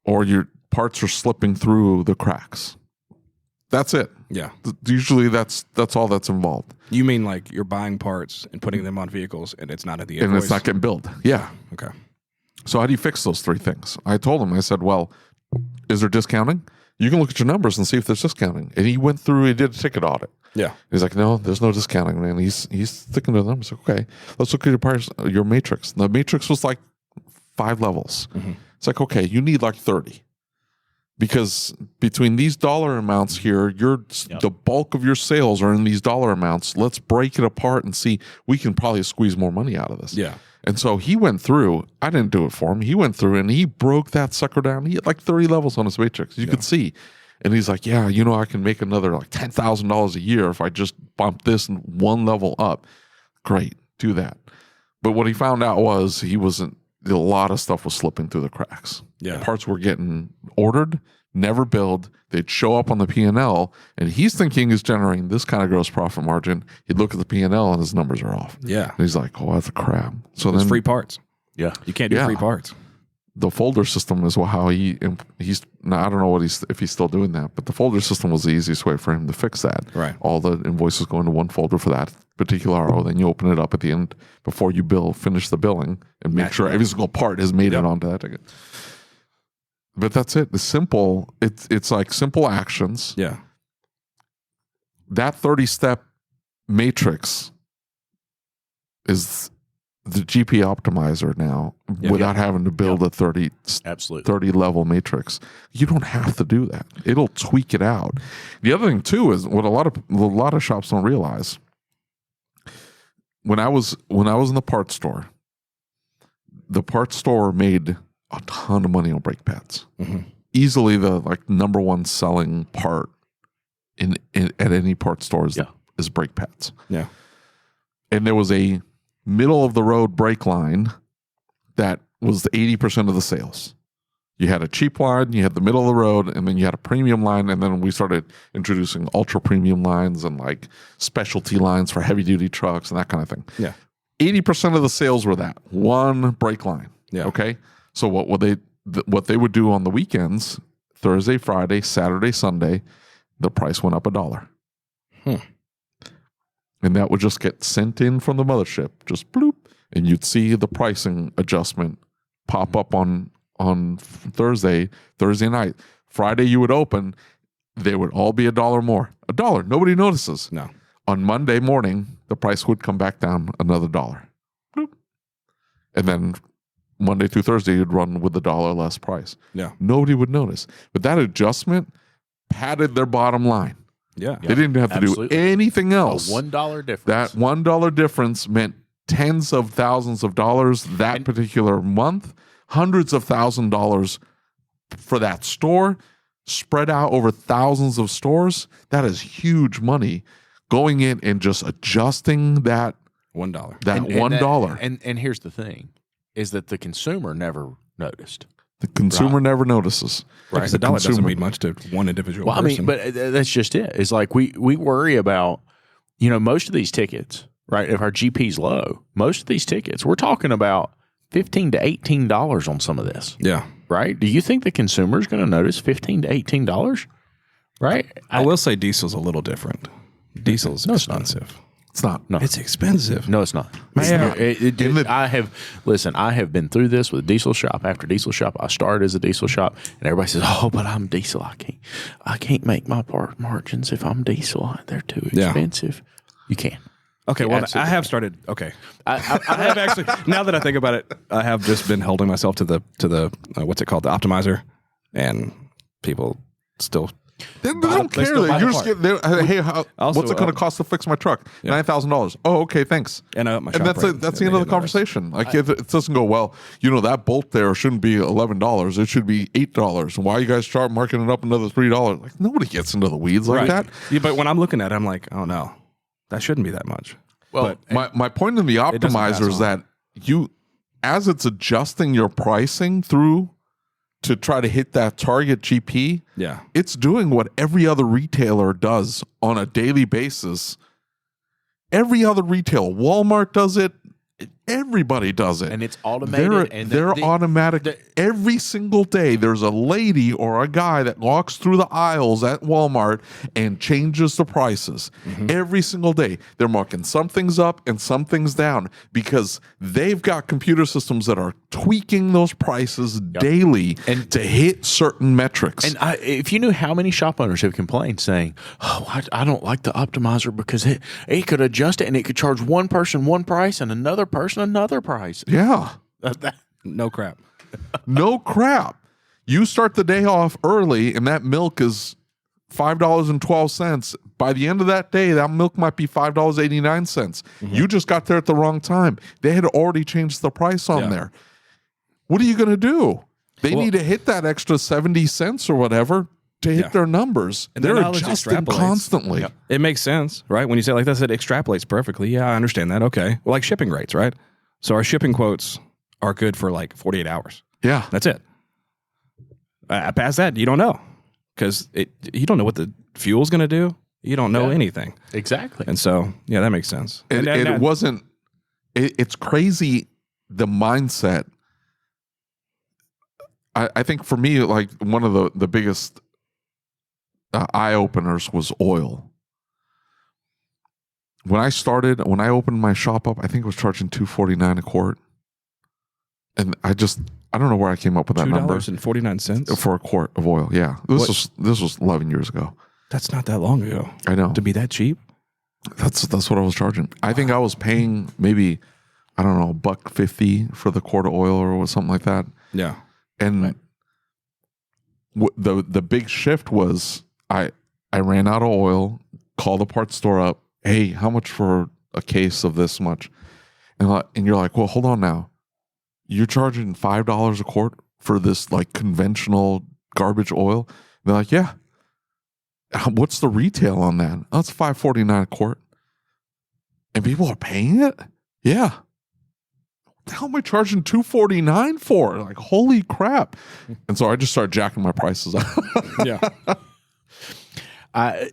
B: or your parts are slipping through the cracks. That's it.
C: Yeah.
B: Usually that's all that's involved.
C: You mean like you're buying parts and putting them on vehicles and it's not at the invoice?
B: And it's not getting billed. Yeah.
C: Okay.
B: So how do you fix those three things? I told him, I said, well, is there discounting? You can look at your numbers and see if there's discounting. And he went through, he did a ticket audit.
C: Yeah.
B: He's like, no, there's no discounting, man. He's sticking to them. It's like, okay, let's look at your matrix. The matrix was like 5 levels. It's like, okay, you need like 30. Because between these dollar amounts here, the bulk of your sales are in these dollar amounts. Let's break it apart and see, we can probably squeeze more money out of this.
C: Yeah.
B: And so he went through, I didn't do it for him. He went through and he broke that sucker down. He had like 30 levels on his matrix. You could see. And he's like, yeah, I can make another like $10,000 a year if I just bump this one level up. Great, do that. But what he found out was a lot of stuff was slipping through the cracks.
C: Yeah.
B: Parts were getting ordered, never billed. They'd show up on the P&L, and he's thinking he's generating this kind of gross profit margin. He'd look at the P&L, and his numbers are off.
C: Yeah.
B: And he's like, oh, that's a crap. So
C: it's
B: then
C: free parts.
A: Yeah.
C: You can't do free parts.
B: The folder system is how he's now, I don't know if he's still doing that, but the folder system was the easiest way for him to fix that.
C: Right.
B: All the invoices go into one folder for that particular RO. Then you open it up at the end before you finish the billing, and make sure every single part has made it onto that ticket. But that's it. It's simple. It's like simple actions.
C: Yeah.
B: That 30-step matrix is the GP optimizer now, without having to build a 30 level matrix. You don't have to do that. It'll tweak it out. The other thing too is what a lot of shops don't realize. When I was in the parts store made a ton of money on brake pads. Easily the number one selling part in at any parts store is brake pads.
C: Yeah.
B: And there was a middle of the road brake line that was 80% of the sales. You had a cheap line, you had the middle of the road, and then you had a premium line. And then we started introducing ultra premium lines and like specialty lines for heavy duty trucks and that kind of thing.
C: Yeah.
B: 80% of the sales were that one brake line.
C: Yeah.
B: Okay. So what they would do on the weekends, Thursday, Friday, Saturday, Sunday, the price went up $1. And that would just get sent in from the mothership, just bloop, and you'd see the pricing adjustment pop up on Thursday night. Friday you would open, they would all be $1 more. $1. Nobody notices.
C: No.
B: On Monday morning, the price would come back down another $1. Bloop. And then Monday through Thursday, you'd run with $1 less price.
C: Yeah.
B: Nobody would notice. But that adjustment padded their bottom line.
C: Yeah.
B: They didn't have to
A: Absolutely.
B: do anything else.
A: A $1 difference.
B: That $1 difference meant tens of thousands of dollars that particular month, hundreds of $1,000s for that store, spread out over thousands of stores. That is huge money. Going in and just adjusting that
C: $1.
B: that $1.
A: And here's the thing, is that the consumer never noticed.
B: The consumer never notices.
C: Right.
B: Because
C: The dollar doesn't
B: consumer-
C: mean much to one individual
A: Well, I
C: person.
A: mean, but that's just it. It's like we worry about, most of these tickets, right? If our GP's low, most of these tickets, we're talking about $15 to $18 on some of this,
C: yeah.
A: right? Do you think the consumer is going to notice $15 to $18? Right?
C: I will say diesel's a little different. Diesel's expensive.
B: It's not.
A: No.
C: It's expensive.
A: No, it's not. I have been through this with diesel shop after diesel shop. I started as a diesel shop, and everybody says, "Oh, but I'm diesel. I can't make my part margins if I'm diesel. They're too expensive." You can.
C: Okay, well,
A: absolutely
C: I have started. Okay, I have actually. Now that I think about it, I have just been holding myself to the what's it called, the optimizer, and people still.
B: They don't care. You just get there. Hey,
C: Also,
B: what's it going to cost to fix my truck? $9,000. Oh, okay, thanks.
C: And my
B: And that's
C: shop
B: that's the end of the conversation. Like if it doesn't go well. That bolt there shouldn't be $11. It should be $8. And why you guys start marking it up another $3? Like nobody gets into the weeds like that.
C: Yeah, but when I'm looking at it, I'm like, oh no, that shouldn't be that much.
A: Well,
C: But
B: My point in the
C: doesn't pass
B: optimizer is that as it's adjusting your pricing through to try to hit that target GP,
C: yeah,
B: it's doing what every other retailer does on a daily basis. Every other retailer, Walmart does it. Everybody does it.
A: and it's automated.
B: They're automatic. Every single day, there's a lady or a guy that walks through the aisles at Walmart and changes the prices. Every single day, they're marking some things up and some things down because they've got computer systems that are tweaking those prices daily
A: And-
B: to hit certain metrics.
A: And if you knew how many shop owners have complained saying, "Oh, I don't like the optimizer because it could adjust it and it could charge one person one price and another person another price."
B: Yeah.
C: no crap.
B: No crap. You start the day off early and that milk is $5.12. By the end of that day, that milk might be $5.89. You just got there at the wrong time. They had already changed the price on there. What are you going to do? They need to hit that extra 70 cents or whatever to hit their numbers.
C: And
B: they're
C: then knowledge
B: adjusting
C: extrapolates.
B: constantly.
C: It makes sense, right? When you say it like this, it extrapolates perfectly. Yeah, I understand that. Okay. Well, like shipping rates, right? So our shipping quotes are good for like 48 hours.
B: Yeah.
C: That's it. Past that, you don't know because you don't know what the fuel's going to do. You don't know anything.
A: Exactly.
C: And so, yeah, that makes sense.
B: And it wasn't, it's crazy the mindset. I think for me, like one of the biggest eye openers was oil. When I opened my shop up, I think it was charging $2.49 a quart, and I don't know where I came up with that number.
C: $2.49
B: for a quart of oil. Yeah, this was 11 years ago.
C: That's not that long ago.
B: I know.
C: To be that cheap.
B: That's what I was charging. I think I was paying maybe, I don't know, $1.50 for the quart of oil or something like that.
C: Yeah.
B: And the big shift was I ran out of oil, called the parts store up. Hey, how much for a case of this much? And you're like, well, hold on now. You're charging $5 a quart for this like conventional garbage oil? And they're like, yeah. What's the retail on that? Oh, it's $5.49 a quart. And people are paying it? Yeah. hell am I charging $249 for? Like, holy crap. And so I just started jacking my prices up.
C: Yeah.
A: I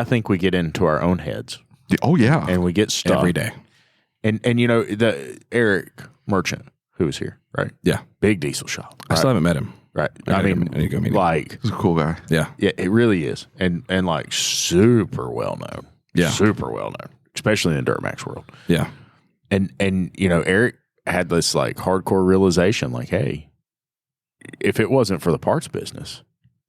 A: think we get into our own heads
B: Oh, yeah.
A: and we get stuck
C: Every day.
A: And the Eric Merchant who was here, right?
C: Yeah.
A: Big diesel shop.
C: I still haven't met him.
A: Right.
C: I
A: I
C: need
A: mean,
C: to go meet him.
A: like,
B: He's a cool guy.
C: Yeah.
A: yeah, it really is, and like super well known.
C: Yeah.
A: super well known, especially in the Duramax world.
C: Yeah.
A: And Eric had this like hardcore realization, like, hey, if it wasn't for the parts business,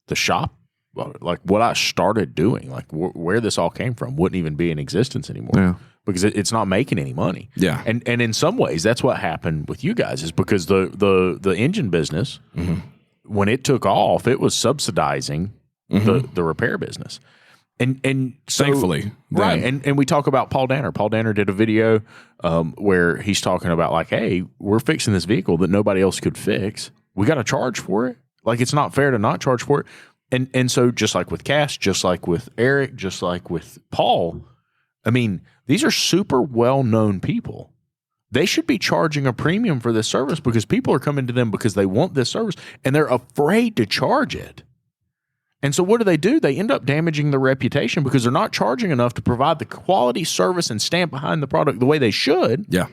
A: the shop, like what I started doing, like where this all came from, wouldn't even be in existence anymore.
B: Yeah.
A: Because it's not making any money.
C: Yeah.
A: And in some ways, that's what happened with you guys, is because the engine business, when it took off, it was subsidizing the repair business. And so,
C: Thankfully.
A: right.
C: then.
A: And we talk about Paul Danner. Paul Danner did a video where he's talking about like, hey, we're fixing this vehicle that nobody else could fix. We got to charge for it. Like, it's not fair to not charge for it. And so just like with Cass, just like with Eric, just like with Paul, I mean, these are super well-known people. They should be charging a premium for this service because people are coming to them because they want this service and they're afraid to charge it. And so what do? They end up damaging their reputation because they're not charging enough to provide the quality service and stand behind the product the way they should.
C: Yeah.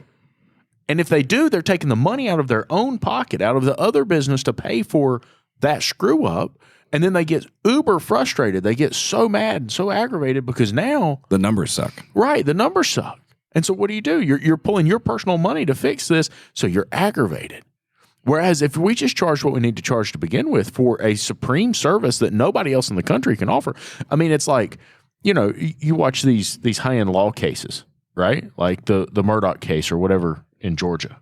A: And if they do, they're taking the money out of their own pocket, out of the other business to pay for that screw up. And then they get uber frustrated. They get so mad and so aggravated because now
C: The numbers suck.
A: right, the numbers suck. And so what do? You're pulling your personal money to fix this, so you're aggravated. Whereas if we just charge what we need to charge to begin with for a supreme service that nobody else in the country can offer, I mean, it's like, you watch these high-end law cases, right? Like the Murdoch case or whatever in Georgia.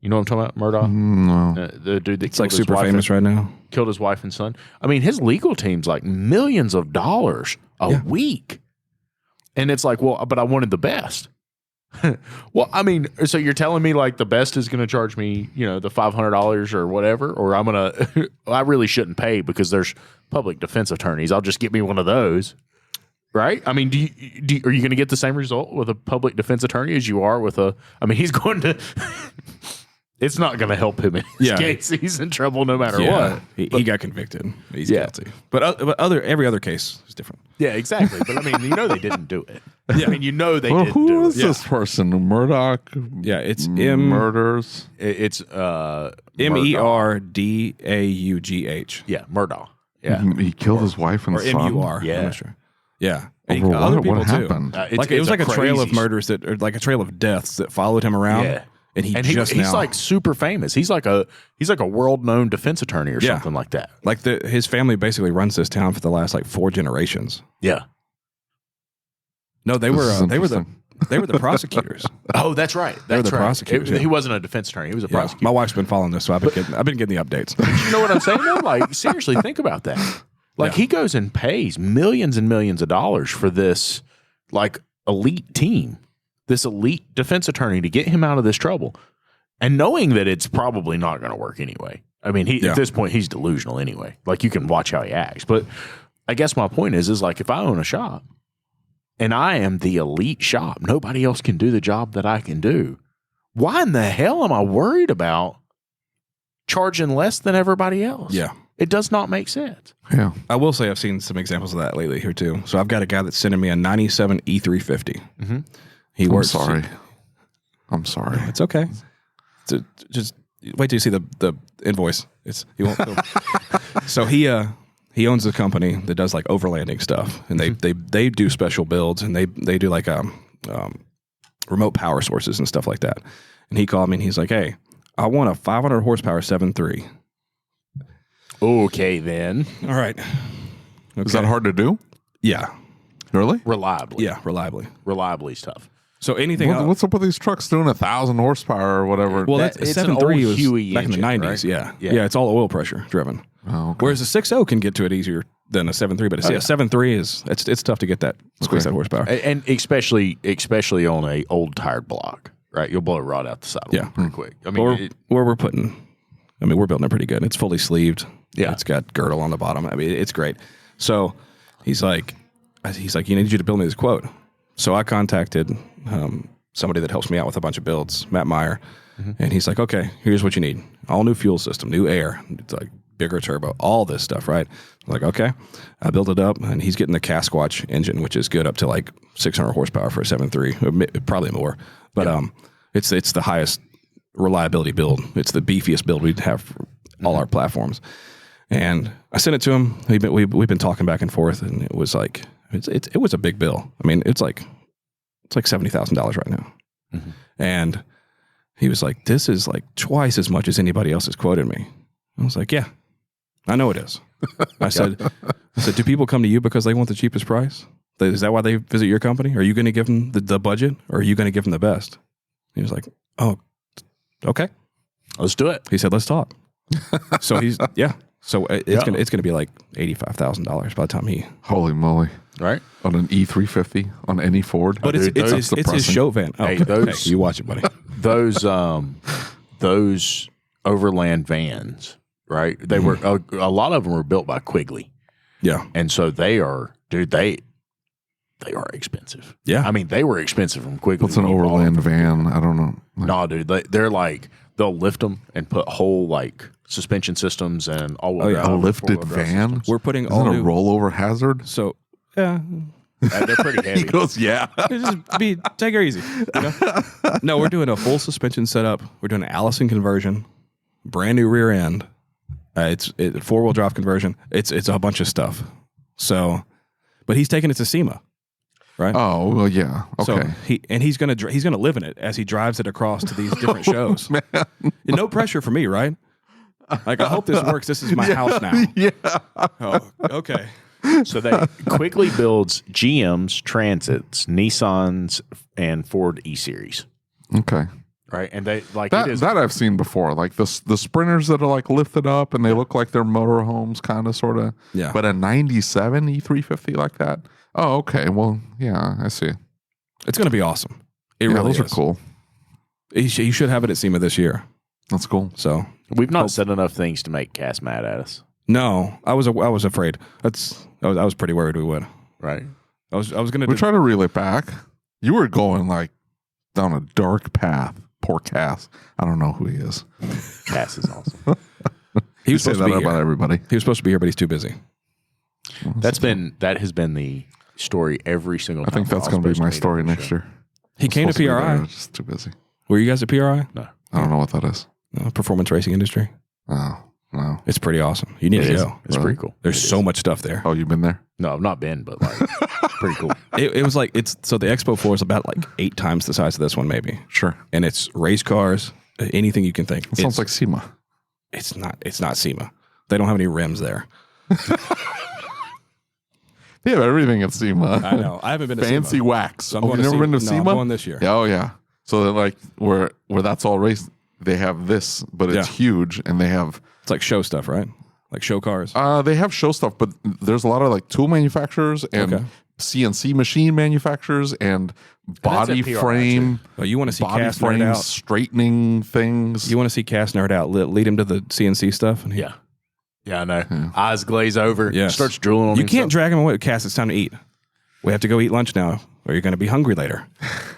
A: You know what I'm talking about, Murdoch?
B: No.
A: The dude that
C: It's like
A: killed his
C: super
A: wife
C: famous right now.
A: killed his wife and son. I mean, his legal team's like millions of dollars a week. And it's like, well, but I wanted the best. Well, I mean, so you're telling me like the best is going to charge me, the $500 or whatever, or I'm going to, I really shouldn't pay because there's public defense attorneys. I'll just get me one of those. Right? I mean, are you going to get the same result with a public defense attorney as you are with he's going to, it's not going to help him in his case. He's in trouble no matter what.
C: He got convicted. He's
A: Yeah.
C: guilty. But every other case is different.
A: Yeah, exactly. But I mean, they didn't do it. Yeah. I mean, they
B: Well,
A: didn't
B: who
A: do
B: is
A: it.
B: this person? Murdoch?
C: Yeah, it's
B: Murders?
A: It's
C: MERDAUGH.
A: Yeah, Murdoch. Yeah.
B: He killed his wife and
C: Or
B: son?
C: MUR.
A: Yeah.
C: I'm not sure. Yeah.
B: Over
C: Other
B: what?
C: people
B: What
C: too.
B: happened?
C: It was like a trail of murders or like a trail of deaths that followed him around.
A: Yeah.
C: And
A: he's like super famous. He's like a world-known defense attorney or something like that.
C: like his family basically runs this town for the last like 4 generations.
A: Yeah.
C: No, they
B: This
C: were
B: is
C: they were the
B: interesting.
C: prosecutors.
A: Oh, that's right.
C: They were
A: That's
C: the
A: right.
C: prosecutors, yeah.
A: He wasn't a defense attorney. He was a
C: Yeah.
A: prosecutor.
C: My wife's been following this, so I've been getting the updates.
A: You know what I'm saying, though? Like, seriously, think about that. Like, he goes and pays millions and millions of dollars for this, like, elite team, this elite defense attorney to get him out of this trouble. And knowing that it's probably not going to work anyway. I mean, at this point, he's delusional anyway. Like, you can watch how he acts. But I guess my point is like, if I own a shop and I am the elite shop, nobody else can do the job that I can do. Why in the hell am I worried about charging less than everybody else?
C: Yeah.
A: It does not make sense.
B: Yeah.
C: I will say I've seen some examples of that lately here too. So I've got a guy that's sending me a 97 E350.
A: Mm-hmm.
C: He works.
B: I'm sorry.
C: It's okay. Just wait till you see the invoice. He won't. So he owns a company that does like overlanding stuff, and they do special builds, and they do like remote power sources and stuff like that. And he called me and he's like, "Hey, I want a 500 horsepower 7.3."
A: Okay, then.
C: All right.
B: Is that hard to do?
C: Yeah.
B: Really?
A: Reliably.
C: Yeah. Reliably.
A: Reliably is tough.
C: So anything else?
B: What's up with these trucks doing 1,000 horsepower or whatever?
C: Well,
A: It's
C: that's
A: an
C: 7.3
A: old
C: was
A: Huey
C: back in the
A: engine,
C: 90s.
A: right?
C: Yeah.
A: Yeah.
C: Yeah. It's all oil pressure driven.
B: Oh, okay.
C: Whereas a 6.0 can get to it easier than a 7.3, but a 7.3 is it's tough to get that squeeze that horsepower.
A: And especially on a old tired block, right? You'll blow a rod out the saddle
C: Yeah.
A: pretty quick. I mean,
C: We're building it pretty good. It's fully sleeved.
A: Yeah.
C: It's got girdle on the bottom. I mean, it's great. So he's like, you need you to build me this quote. So I contacted somebody that helps me out with a bunch of builds, Matt Meyer, and he's like, okay, here's what you need: all new fuel system, new air, it's like bigger turbo, all this stuff, right? I'm like, okay, I built it up, and he's getting the Casquatch engine, which is good up to like 600 horsepower for a 7.3, probably more, but it's the highest reliability build. It's the beefiest build we'd have for all our platforms. And I sent it to him. We've been talking back and forth, and it was like it was a big bill. I mean, it's like $70,000 right now. And he was like, "This is like twice as much as anybody else has quoted me." I was like, "Yeah, I know it is." I said, "Do people come to you because they want the cheapest price? Is that why they visit your company? Are you going to give them the budget, or are you going to give them the best?" He was like, "Oh, okay,
A: let's do it."
C: He said, "Let's talk." So So it's gonna be like $85,000 by the time he.
B: Holy moly!
A: Right
B: on an E350 on any Ford,
C: but it's his show van. Oh, hey, you watch it, buddy.
A: Those overland vans, right? They were a lot of them were built by Quigley.
C: Yeah,
A: and so they are, dude. They are expensive.
C: Yeah,
A: I mean they were expensive from Quigley.
B: What's an overland van? I don't know.
A: No, dude. They're like they'll lift them and put whole like suspension systems and all.
B: A lifted van.
C: We're putting
B: Isn't all a rollover hazard.
C: So yeah.
A: They're pretty heavy.
B: He goes, yeah.
C: Take her easy. You know? No, we're doing a full suspension setup. We're doing an Allison conversion, brand new rear end. It's 4-wheel drive conversion. It's a bunch of stuff. So, but he's taking it to SEMA, right?
B: Oh well, yeah. Okay.
C: So he's gonna live in it as he drives it across to these different shows. No pressure for me, right? Like I hope this works. This is my house now.
B: Yeah.
C: Oh, okay.
A: So they quickly builds GMs, Transits, Nissans, and Ford E-Series.
B: Okay.
A: Right, and they like
B: that I've seen before, like the Sprinters that are like lifted up and they look like they're motorhomes, kind of, sort of.
C: Yeah.
B: But a '97 E350 like that. Oh, okay. Well, yeah, I see.
C: It's going to be awesome. It really
B: those
C: is.
B: are cool.
C: You should have it at SEMA this year.
B: That's cool.
C: So
A: we've not said enough things to make Cass mad at us.
C: No, I was afraid. I was pretty worried we would.
A: Right.
C: I was going to.
B: We try to reel it back. You were going like down a dark path. Poor Cass. I don't know who he is.
A: Cass is awesome.
B: He was supposed to be here. About everybody.
C: He was supposed to be here, but he's too busy.
A: That has been the story every single time.
B: I think that's going to be my story next year.
C: He came to PRI.
B: Just too busy.
C: Were you guys at PRI?
A: No.
B: I don't know what that is.
C: Performance racing industry.
B: Oh, no.
C: It's pretty awesome. You need to go.
A: It's pretty cool.
C: There's so much stuff there.
B: Oh, you've been there?
A: No, I've not been, but like, it's pretty cool.
C: It was like so the Expo 4 is about like 8 times the size of this one, maybe.
B: Sure.
C: And it's race cars, anything you can think.
B: It sounds like SEMA.
C: It's not SEMA. They don't have any rims there.
B: They have everything at SEMA.
C: I know. I haven't been to
B: Fancy
C: SEMA.
B: wax.
C: So
B: Have you never been to SEMA?
C: I'm going this year.
B: Yeah, oh, yeah. So they're like where that's all race, they have this, but it's huge, and they have
C: it's like show stuff, right? Like show cars.
B: They have show stuff, but there's a lot of like tool manufacturers and CNC machine manufacturers and body frame.
C: Oh, you want to see
B: body
C: Cass
B: frame
C: nerd out?
B: Straightening things.
C: You want to see Cass nerd out? Lead him to the CNC stuff. And
A: yeah, I know. Yeah. Eyes glaze over.
C: Yes.
A: Starts drooling on.
C: You can't drag him away. Cass, it's time to eat. We have to go eat lunch now, or you're going to be hungry later.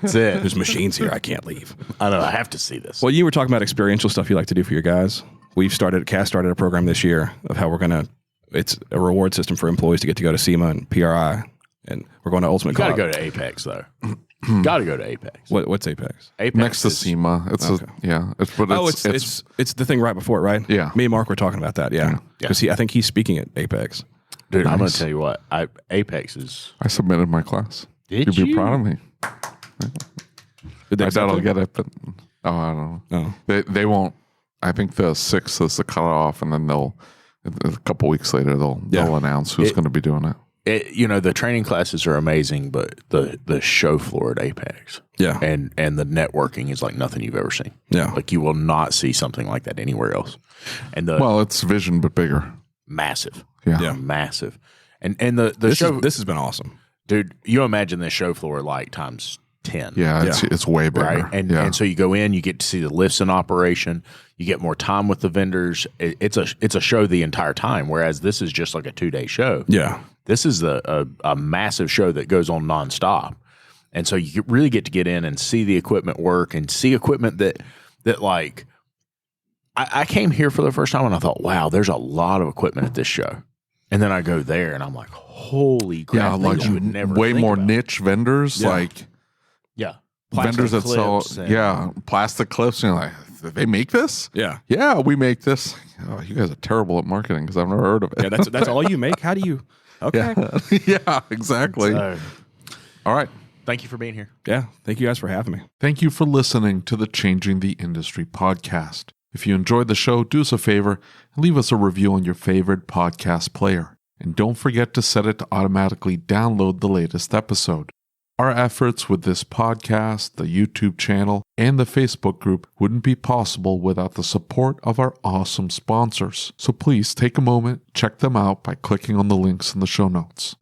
A: That's it.
C: There's machines here. I can't leave.
A: I know. I have to see this.
C: Well, you were talking about experiential stuff you like to do for your guys. Cass started a program this year of how we're going to, it's a reward system for employees to get to go to SEMA and PRI, and we're going to Ultimate
A: Got to go to Apex, though. Got to go to Apex.
C: What's Apex?
A: Apex
B: next to SEMA. It's
C: it's the thing right before it, right?
B: Yeah.
C: Me and Mark were talking about that, yeah. Because I think he's speaking at Apex.
A: Dude, nice. I'm going to tell you what. Apex is...
B: I submitted my class.
A: Did
B: You'd be proud of me.
C: Did they
B: I doubt I'll get it, but... Oh, I don't know.
C: Oh.
B: They won't... I think the 6th is the cutoff, and then they'll... A couple weeks later, they'll announce who's going to be doing it.
A: The training classes are amazing, but the show floor at Apex, and the networking is like nothing you've ever seen.
C: Yeah,
A: like you will not see something like that anywhere else. And
B: it's Vision but bigger,
A: massive, massive. And the show
C: this has been awesome,
A: dude. You imagine this show floor like times 10.
B: Yeah, it's way bigger,
A: right? And so you go in, you get to see the lifts in operation. You get more time with the vendors. It's a show the entire time, whereas this is just like a 2-day show.
C: Yeah.
A: This is a massive show that goes on nonstop. And so you really get to get in and see the equipment work and see equipment that like, I came here for the first time and I thought, wow, there's a lot of equipment at this show. And then I go there and I'm like, holy crap.
B: Yeah, like
A: you would never
B: way
A: think
B: more
A: about.
B: niche vendors,
A: Yeah.
B: like
A: Yeah.
B: vendors that sell,
A: Plastic clips and-
B: plastic clips. And you're like, they make this?
C: Yeah.
B: Yeah, we make this. Oh, you guys are terrible at marketing because I've never heard of it.
C: Yeah, that's all you make. How do you? Okay.
B: Yeah, exactly.
A: So,
B: All right.
A: thank you for being here.
C: Yeah. Thank you guys for having me.
D: Thank you for listening to the Changing the Industry podcast. If you enjoyed the show, do us a favor and leave us a review on your favorite podcast player. And don't forget to set it to automatically download the latest episode. Our efforts with this podcast, the YouTube channel, and the Facebook group wouldn't be possible without the support of our awesome sponsors. So please take a moment, check them out by clicking on the links in the show notes.